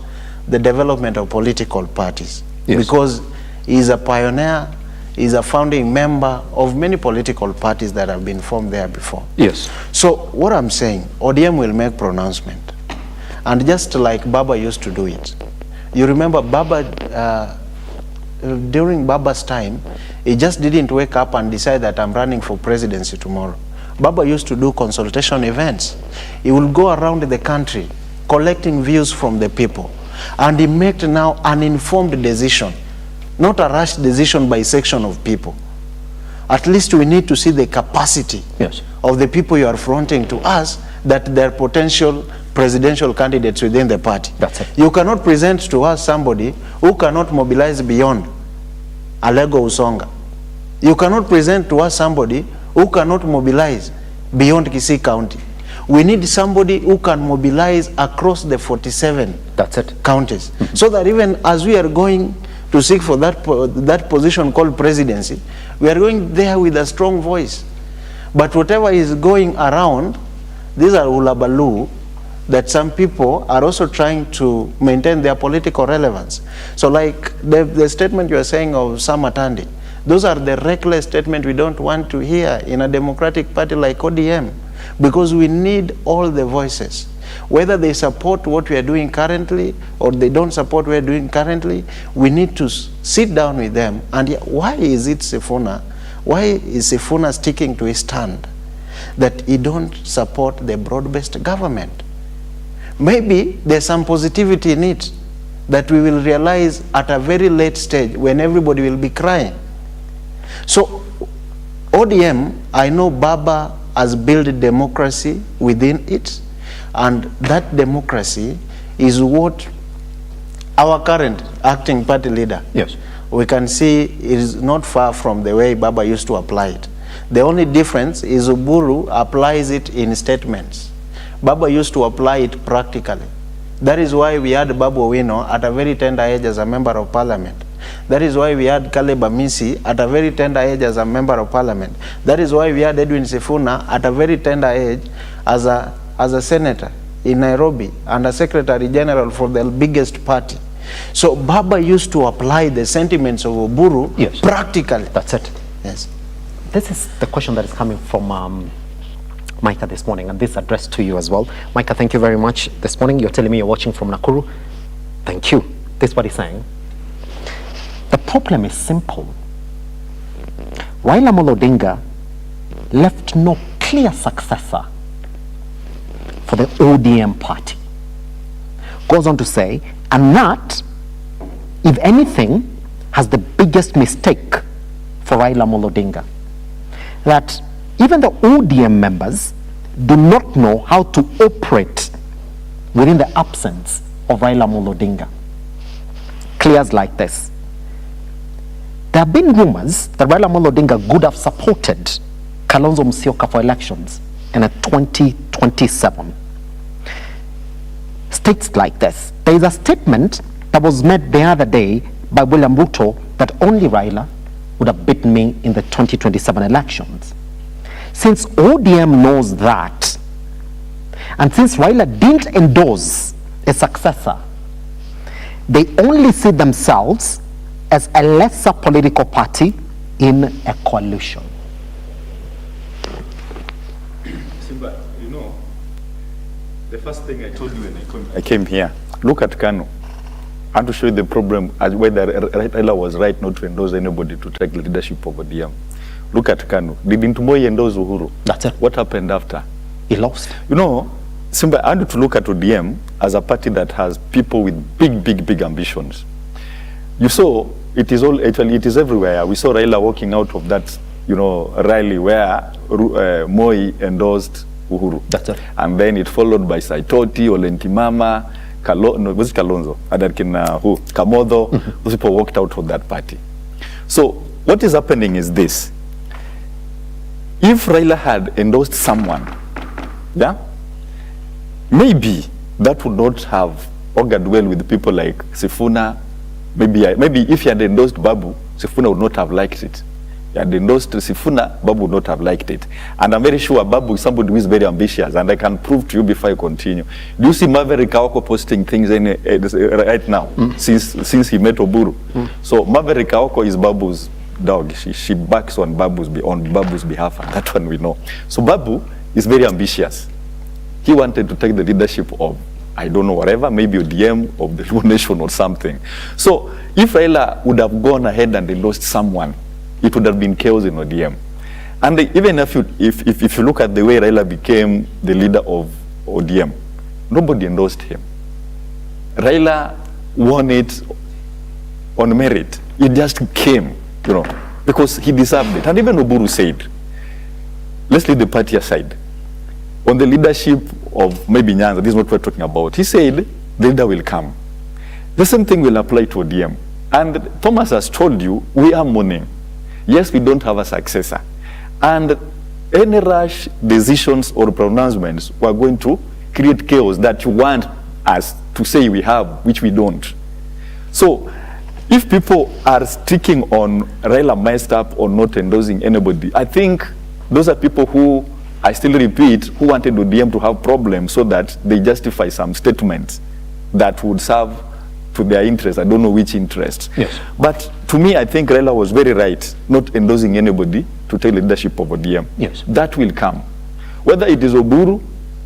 the development of political parties. Yes. Because he's a pioneer, he's a founding member of many political parties that have been formed there before. Yes. So what I'm saying, ODM will make pronouncement. And just like Baba used to do it. You remember Baba, during Baba's time, he just didn't wake up and decide that I'm running for presidency tomorrow. Baba used to do consultation events. He will go around the country collecting views from the people. And he made now an informed decision, not a rash decision by section of people. At least we need to see the capacity of the people you are fronting to us, that they're potential presidential candidates within the party. That's it. You cannot present to us somebody who cannot mobilize beyond Alego Usonga. You cannot present to us somebody who cannot mobilize beyond Kisii County. We need somebody who can mobilize across the 47 counties. So that even as we are going to seek for that position called presidency, we are going there with a strong voice. But whatever is going around, these are ulabalu that some people are also trying to maintain their political relevance. So like the statement you are saying of Sam Atandi, those are the reckless statements we don't want to hear in a democratic party like ODM, because we need all the voices. Whether they support what we are doing currently or they don't support what we are doing currently, we need to sit down with them. And why is it Sifuna? Why is Sifuna sticking to his stand that he don't support the broad-based government? Maybe there's some positivity in it that we will realize at a very late stage when everybody will be crying. So ODM, I know Baba has built democracy within it, and that democracy is what our current acting party leader, we can see it is not far from the way Baba used to apply it. The only difference is Oburu applies it in statements. Baba used to apply it practically. That is why we had Babu Wino at a very tender age as a member of parliament. That is why we had Caleb Amisi at a very tender age as a member of parliament. That is why we had Edwin Sifuna at a very tender age as a senator in Nairobi and a secretary general for the biggest party. So Baba used to apply the sentiments of Oburu practically. That's it. Yes. This is the question that is coming from Micah this morning, and this addressed to you as well. Micah, thank you very much this morning. You're telling me you're watching from Nakuru. Thank you. This is what he's saying. The problem is simple. Raila Amolo Odinga left no clear successor for the ODM party. Goes on to say, and that, if anything, has the biggest mistake for Raila Amolo Odinga. That even the ODM members do not know how to operate within the absence of Raila Amolo Odinga. Clears like this. There have been rumors that Raila Amolo Odinga would have supported Kalonzo Musyoka for elections in a 2027. States like this. There is a statement that was made the other day by William Ruto that only Raila would have beaten me in the 2027 elections. Since ODM knows that, and since Raila didn't endorse a successor, they only see themselves as a lesser political party in a coalition. Simba, you know, the first thing I told you when I came here, look at Kanu. I want to show you the problem as whether Raila was right not to endorse anybody to take the leadership of ODM. Look at Kanu. Didn't Moi endorse Uhuru? That's it. What happened after? He lost. You know, Simba, I want to look at ODM as a party that has people with big ambitions. You saw, it is all, actually, it is everywhere. We saw Raila walking out of that, rally where Moi endorsed Uhuru. That's it. And then it followed by Saitoti, Olentimama, was it Kalonzo? Kamodho. Those people walked out of that party. So what is happening is this. If Raila had endorsed someone, maybe that would not have augured well with people like Sifuna. Maybe if he had endorsed Babu, Sifuna would not have liked it. He had endorsed Sifuna, Babu would not have liked it. And I'm very sure Babu is somebody who is very ambitious, and I can prove to you before I continue. Do you see Maverick Kaoko posting things right now, since he met Oburu? So Maverick Kaoko is Babu's dog. She backs on Babu's behalf, and that one we know. So Babu is very ambitious. He wanted to take the leadership of, I don't know, whatever, maybe ODM, of the Luo Nation or something. So if Raila would have gone ahead and endorsed someone, it would have been chaos in ODM. And even if you look at the way Raila became the leader of ODM, nobody endorsed him. Raila won it on merit. It just came, because he deserved it. And even Oburu said, let's leave the party aside. On the leadership of maybe Nyanza, this is what we're talking about, he said, the leader will come. The same thing will apply to ODM. And Thomas has told you, we are mourning. Yes, we don't have a successor. And any rash decisions or pronouncements were going to create chaos that you want us to say we have, which we don't. So if people are sticking on Raila messed up or not endorsing anybody, I think those are people who, I still repeat, who wanted ODM to have problems so that they justify some statements that would serve to their interest. I don't know which interest. Yes. But to me, I think Raila was very right not endorsing anybody to take leadership of ODM. Yes. That will come. Whether it is Oburu,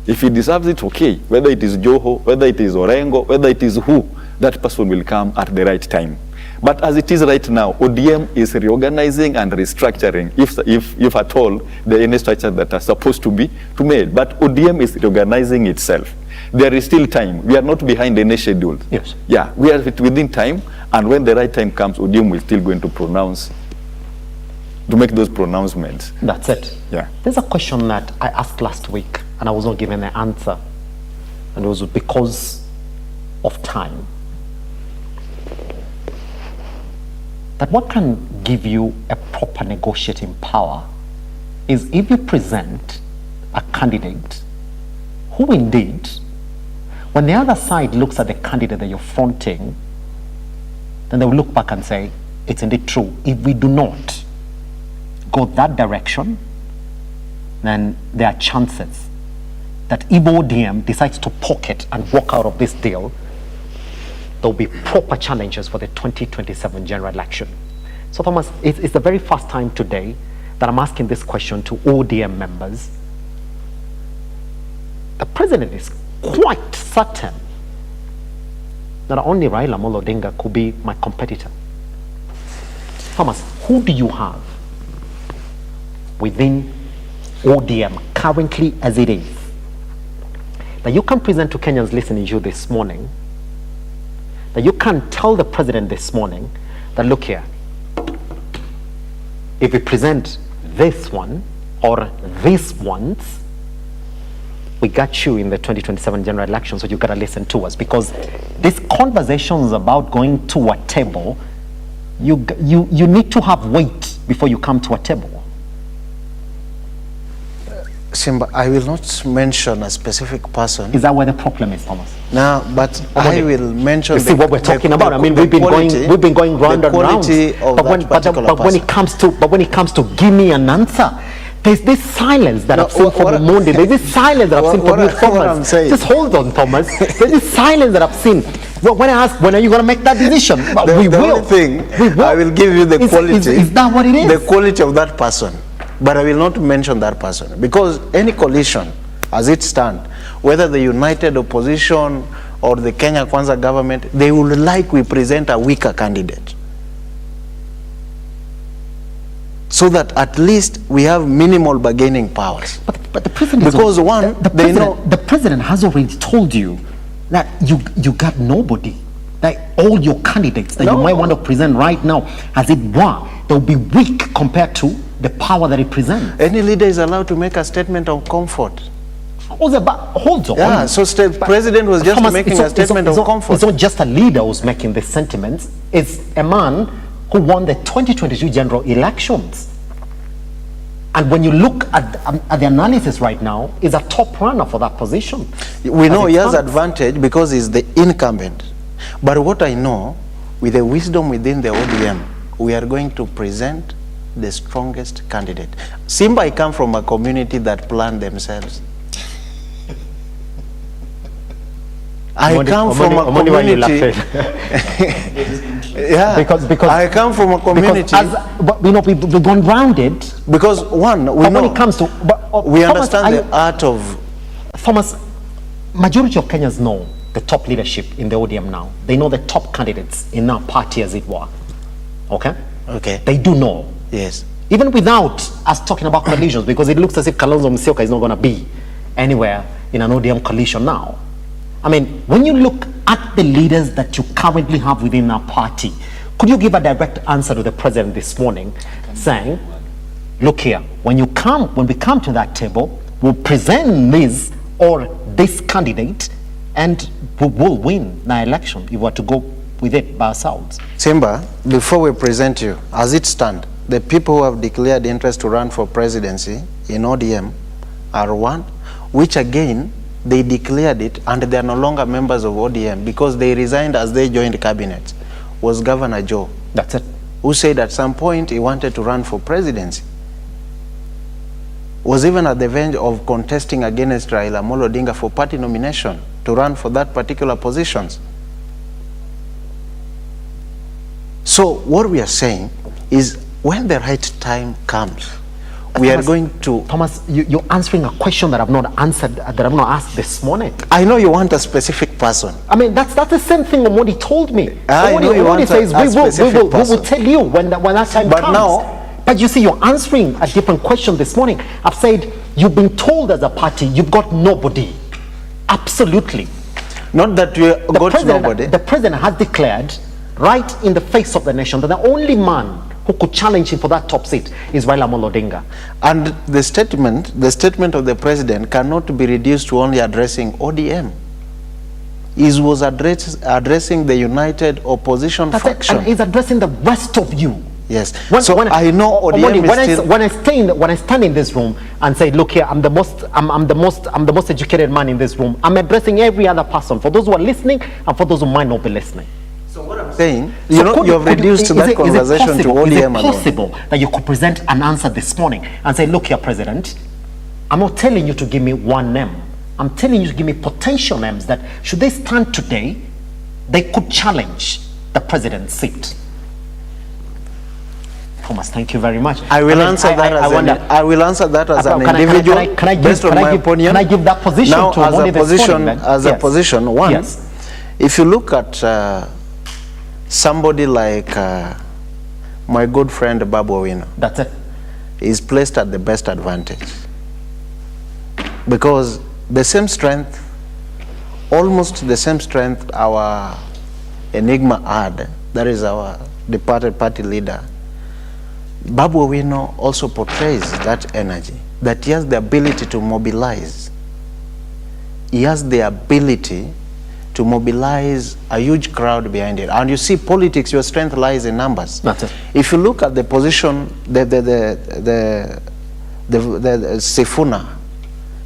if he deserves it, okay. Whether it is Joho, whether it is Orengo, whether it is who, that person will come at the right time. But as it is right now, ODM is reorganizing and restructuring, if at all, there are any structures that are supposed to be made. But ODM is reorganizing itself. There is still time. We are not behind any schedule. Yes. Yeah, we are within time, and when the right time comes, ODM will still going to make those pronouncements. That's it. Yeah. There's a question that I asked last week, and I was not given an answer, and it was because of time. That what can give you a proper negotiating power is if you present a candidate who indeed, when the other side looks at the candidate that you're fronting, then they will look back and say, it's indeed true. If we do not go that direction, then there are chances that if ODM decides to pocket and walk out of this deal, there will be proper challenges for the 2027 general election. So Thomas, it's the very first time today that I'm asking this question to ODM members. The president is quite certain that only Raila Amolo Odinga could be my competitor. Thomas, who do you have within ODM currently as it is that you can present to Kenyans listening to you this morning, that you can tell the president this morning that, look here, if we present this one or these ones, we got you in the 2027 general election, so you gotta listen to us, because these conversations about going to a table, you need to have weight before you come to a table. Simba, I will not mention a specific person. Is that where the problem is, Thomas? No, but I will mention. You see what we're talking about. I mean, we've been going round and round. But when it comes to give me an answer, there's this silence that I've seen from Monday. There's this silence that I've seen from you, Thomas. Just hold on, Thomas. There's this silence that I've seen. When I ask, when are you going to make that decision? We will. I will give you the quality. Is that what it is? The quality of that person. But I will not mention that person, because any coalition, as it stands, whether the united opposition or the Kenya Kwanza government, they would like we present a weaker candidate, so that at least we have minimal bargaining powers. But the president, because the president has already told you that you got nobody. Like all your candidates that you might want to present right now, as it were, they'll be weak compared to the power that it presents. Any leader is allowed to make a statement of comfort. Hold on. Yeah, so president was just Thomas, making a statement of comfort. It's not just a leader who's making this sentiment. It's a man who won the 2022 general elections. And when you look at the analysis right now, is a top runner for that position. We know he has advantage because he's the incumbent. But what I know, with the wisdom within the ODM, we are going to present the strongest candidate. Simba, I come from a community that plan themselves. I come from a community. Yeah, because I come from a community. We've gone rounded. Because one, when it comes to, we understand the art of. Thomas, majority of Kenyans know the top leadership in the ODM now. They know the top candidates in our party, as it were. Okay? Okay. They do know. Yes. Even without us talking about coalitions, because it looks as if Kalonzo Musyoka is not going to be anywhere in an ODM coalition now. I mean, when you look at the leaders that you currently have within our party, could you give a direct answer to the president this morning, saying, look here, when we come to that table, we'll present this or this candidate, and we will win the election if we were to go with it by ourselves. Simba, before we present you, as it stands, the people who have declared interest to run for presidency in ODM are one, which again, they declared it and they are no longer members of ODM because they resigned as they joined cabinet, was Governor Joe. That's it. Who said at some point he wanted to run for presidency. Was even at the verge of contesting against Raila Amolo Odinga for party nomination to run for that particular positions. So what we are saying is when the right time comes, we are going to... Thomas, you're answering a question that I've not answered, that I've not asked this morning. I know you want a specific person. I mean, that's the same thing Omodi told me. I know you want a specific person. We will tell you when that time comes. But you see, you're answering a different question this morning. I've said, you've been told as a party, you've got nobody. Absolutely. Not that you got nobody. The president has declared, right in the face of the nation, that the only man who could challenge him for that top seat is Raila Amolo Odinga. And the statement of the president cannot be reduced to only addressing ODM. He was addressing the united opposition faction. And he's addressing the rest of you. Yes. I know ODM when I stand in this room and say, look here, I'm the most educated man in this room, I'm addressing every other person, for those who are listening and for those who might not be listening. So what I'm saying, you have reduced that conversation to ODM. Is it possible that you could present an answer this morning and say, look here, President, I'm not telling you to give me one name. I'm telling you to give me potential names that, should they stand today, they could challenge the president's seat? Thomas, thank you very much. I will answer that as an individual based on my opinion. Can I give that position now, to as a position, one, if you look at somebody like my good friend Babu Owino, that's it, is placed at the best advantage. Because the same strength, almost the same strength our Enigma had, that is our departed party leader, Babu Owino also portrays that energy, that he has the ability to mobilize. He has the ability to mobilize a huge crowd behind it. And you see, politics, your strength lies in numbers. That's it. If you look at the position, the Sifuna,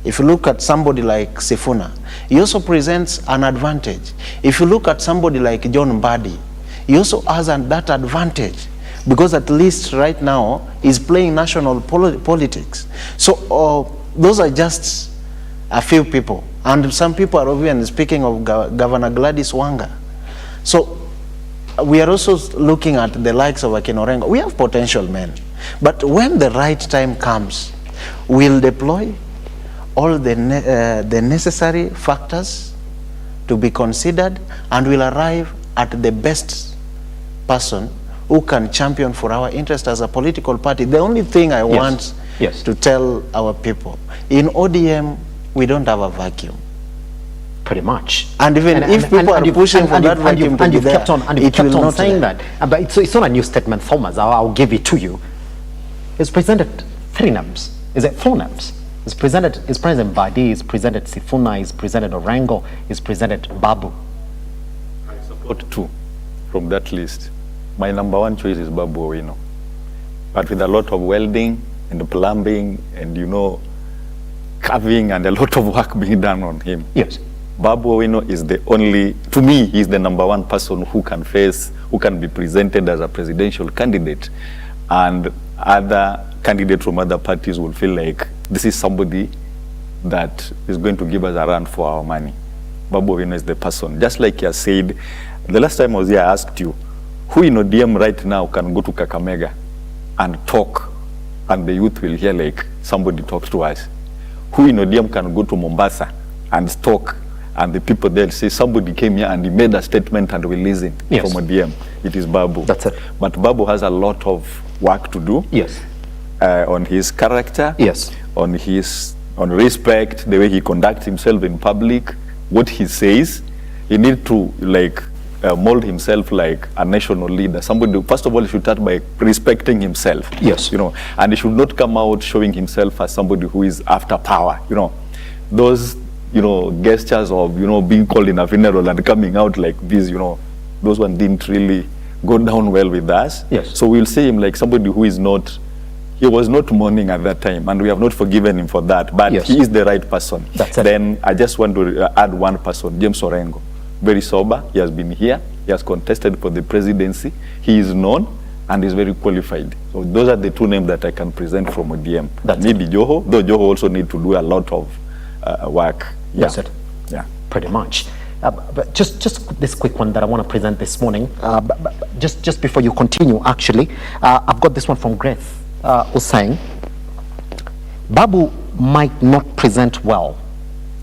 if you look at somebody like Sifuna, he also presents an advantage. If you look at somebody like John Mbadi, he also has that advantage, because at least right now he's playing national politics. So those are just a few people. And some people are even speaking of Governor Gladys Wanga. So we are also looking at the likes of Akin Orengo. We have potential men. But when the right time comes, we'll deploy all the necessary factors to be considered, and we'll arrive at the best person who can champion for our interest as a political party. The only thing I want to tell our people, in ODM, we don't have a vacuum. Pretty much. And even if people are pushing for that vacuum to be there, you've kept on saying that. But it's not a new statement, Thomas. I'll give it to you. It's presented 3 names. Is it 4 names? It's President Badi, it's presented Sifuna, it's presented Orengo, it's presented Babu. I support 2 from that list. My number 1 choice is Babu Owino. But with a lot of welding and plumbing and, you know, carving and a lot of work being done on him. Yes. Babu Owino is the only, to me, he's the number 1 person who can be presented as a presidential candidate. And other candidates from other parties will feel like this is somebody that is going to give us a run for our money. Babu Owino is the person. Just like you said, the last time I was here, I asked you, who in ODM right now can go to Kakamega and talk, and the youth will hear like somebody talks to us? Who in ODM can go to Mombasa and talk, and the people there say somebody came here and he made a statement and we listen from ODM? It is Babu. That's it. But Babu has a lot of work to do. Yes. On his character. Yes. On respect, the way he conducts himself in public, what he says. He needs to mold himself like a national leader. Somebody, first of all, he should start by respecting himself. Yes. You know, and he should not come out showing himself as somebody who is after power. You know, those, you know, gestures of, you know, being called in a funeral and coming out like this, you know, those ones didn't really go down well with us. Yes. So we'll see him like somebody who is not, he was not mourning at that time, and we have not forgiven him for that, but he is the right person. That's it. Then I just want to add 1 person, James Orengo. Very sober, he has been here, he has contested for the presidency, he is known, and is very qualified. So those are the 2 names that I can present from ODM. Maybe Joho, though Joho also need to do a lot of work. That's it. Yeah. Pretty much. But just this quick one that I want to present this morning. Just before you continue, actually, I've got this one from Grace, who's saying, Babu might not present well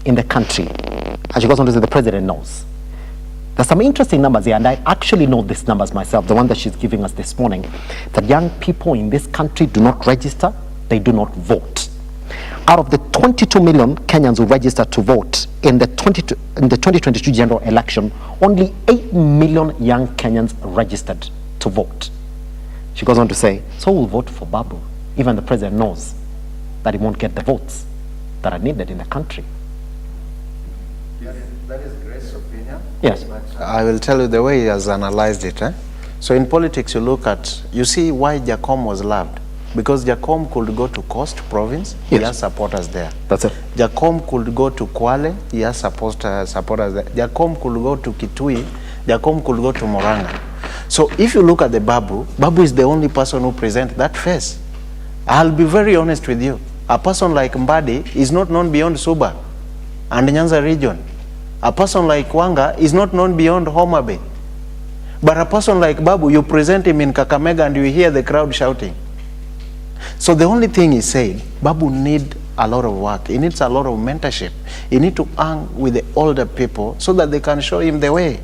in the country. And she goes on to say the president knows. There's some interesting numbers here, and I actually know these numbers myself, the one that she's giving us this morning, that young people in this country do not register, they do not vote. Out of the 22 million Kenyans who registered to vote in the 2022 general election, only 8 million young Kenyans registered to vote. She goes on to say, so we'll vote for Babu. Even the president knows that he won't get the votes that are needed in the country. That is Grace's opinion. Yes. I will tell you the way he has analyzed it. So in politics, you see why Jacom was loved. Because Jacom could go to Coast Province, he has supporters there. That's it. Jacom could go to Kwale, he has supporters there. Jacom could go to Kitui, Jacom could go to Moranga. So if you look at the Babu is the only person who presents that face. I'll be very honest with you. A person like Mbadi is not known beyond Suba and Nyanza region. A person like Wanga is not known beyond Homa Bay. But a person like Babu, you present him in Kakamega and you hear the crowd shouting. So the only thing he said, Babu need a lot of work. He needs a lot of mentorship. He need to hang with the older people so that they can show him the way.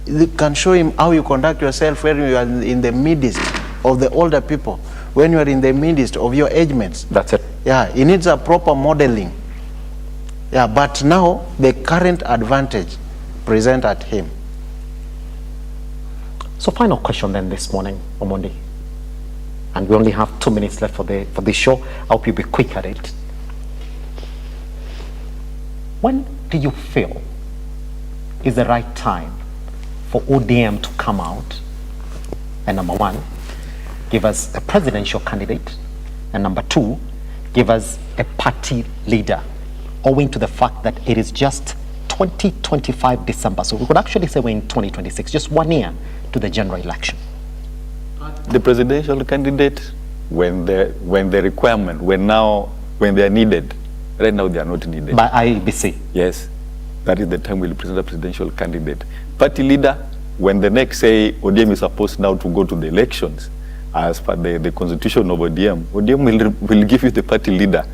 They can show him how you conduct yourself when you are in the midst of the older people, when you are in the midst of your age mates. That's it. Yeah, he needs a proper modeling. Yeah, but now the current advantage present at him. So final question then this morning, Omondi. And we only have 2 minutes left for this show. I hope you'll be quick at it. When do you feel is the right time for ODM to come out and, number one, give us a presidential candidate, and number two, give us a party leader, owing to the fact that it is just 2025 December. So we could actually say we're in 2026, just 1 year to the general election. The presidential candidate, when the requirement, when they are needed. Right now they are not needed. By IEBC? Yes. That is the time we'll present a presidential candidate. Party leader, when the next, say, ODM is supposed now to go to the elections, as per the constitution of ODM, ODM will give you the party leader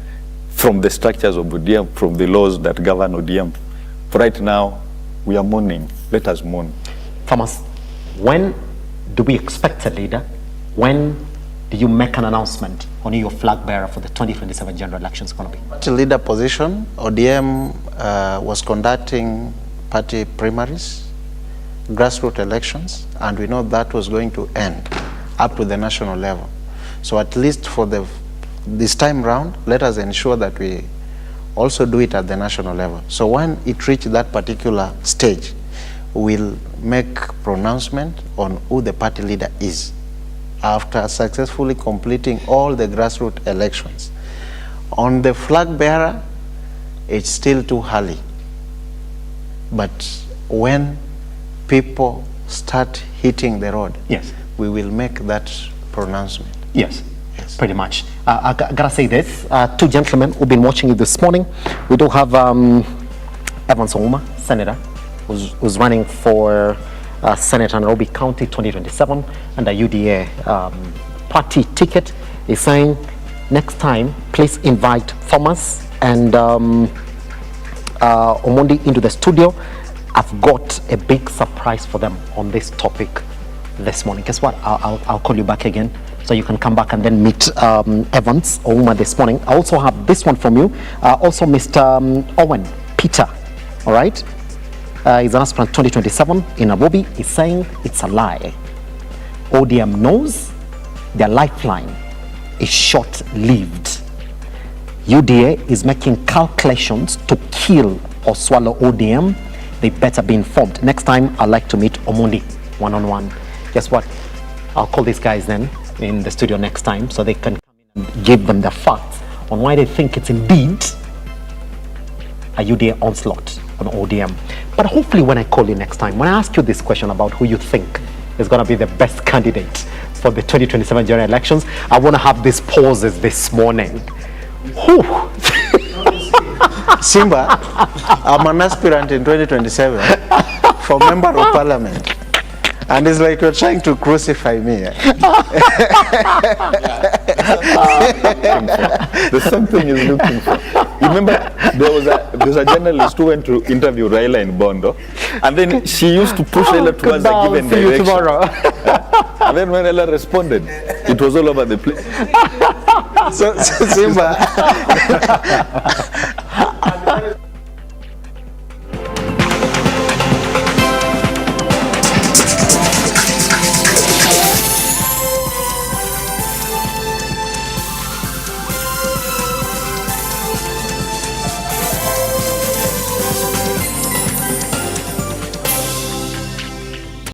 from the structures of ODM, from the laws that govern ODM. For right now, we are mourning. Let us mourn. Thomas, when do we expect a leader? When do you make an announcement on who your flag bearer for the 2027 general election is going to be? Party leader position, ODM was conducting party primaries, grassroots elections, and we know that was going to end up to the national level. So at least for this time round, let us ensure that we also do it at the national level. So when it reaches that particular stage, we'll make pronouncement on who the party leader is after successfully completing all the grassroots elections. On the flag bearer, it's still too early. But when people start hitting the road, yes, we will make that pronouncement. Yes. Pretty much. I gotta say this, two gentlemen who've been watching it this morning. We do have Evans Ouma, Senator, who's running for Senator Nairobi County 2027 and the UDA party ticket. Is saying next time, please invite Thomas and Omondi into the studio. I've got a big surprise for them on this topic this morning. Guess what? I'll call you back again so you can come back and then meet Evans Ouma this morning. I also have this one from you. Also Mr. Owen Peter, all right? He's an aspirant 2027 in Nairobi. He's saying it's a lie. ODM knows their lifeline is short-lived. UDA is making calculations to kill or swallow ODM. They better be informed. Next time, I'd like to meet Omondi one-on-one. Guess what? I'll call these guys then in the studio next time so they can come in and give them the facts on why they think it's indeed a UDA onslaught on ODM. But hopefully when I call you next time, when I ask you this question about who you think is going to be the best candidate for the 2027 general elections, I want to have these pauses this morning. Whew. Simba, I'm an aspirant in 2027 for member of parliament. And it's like you're trying to crucify me. There's something he's looking for. You remember there was a journalist who went to interview Raila in Bondo, and then she used to push Raila towards a given direction. And then when Raila responded, it was all over the place. So Simba,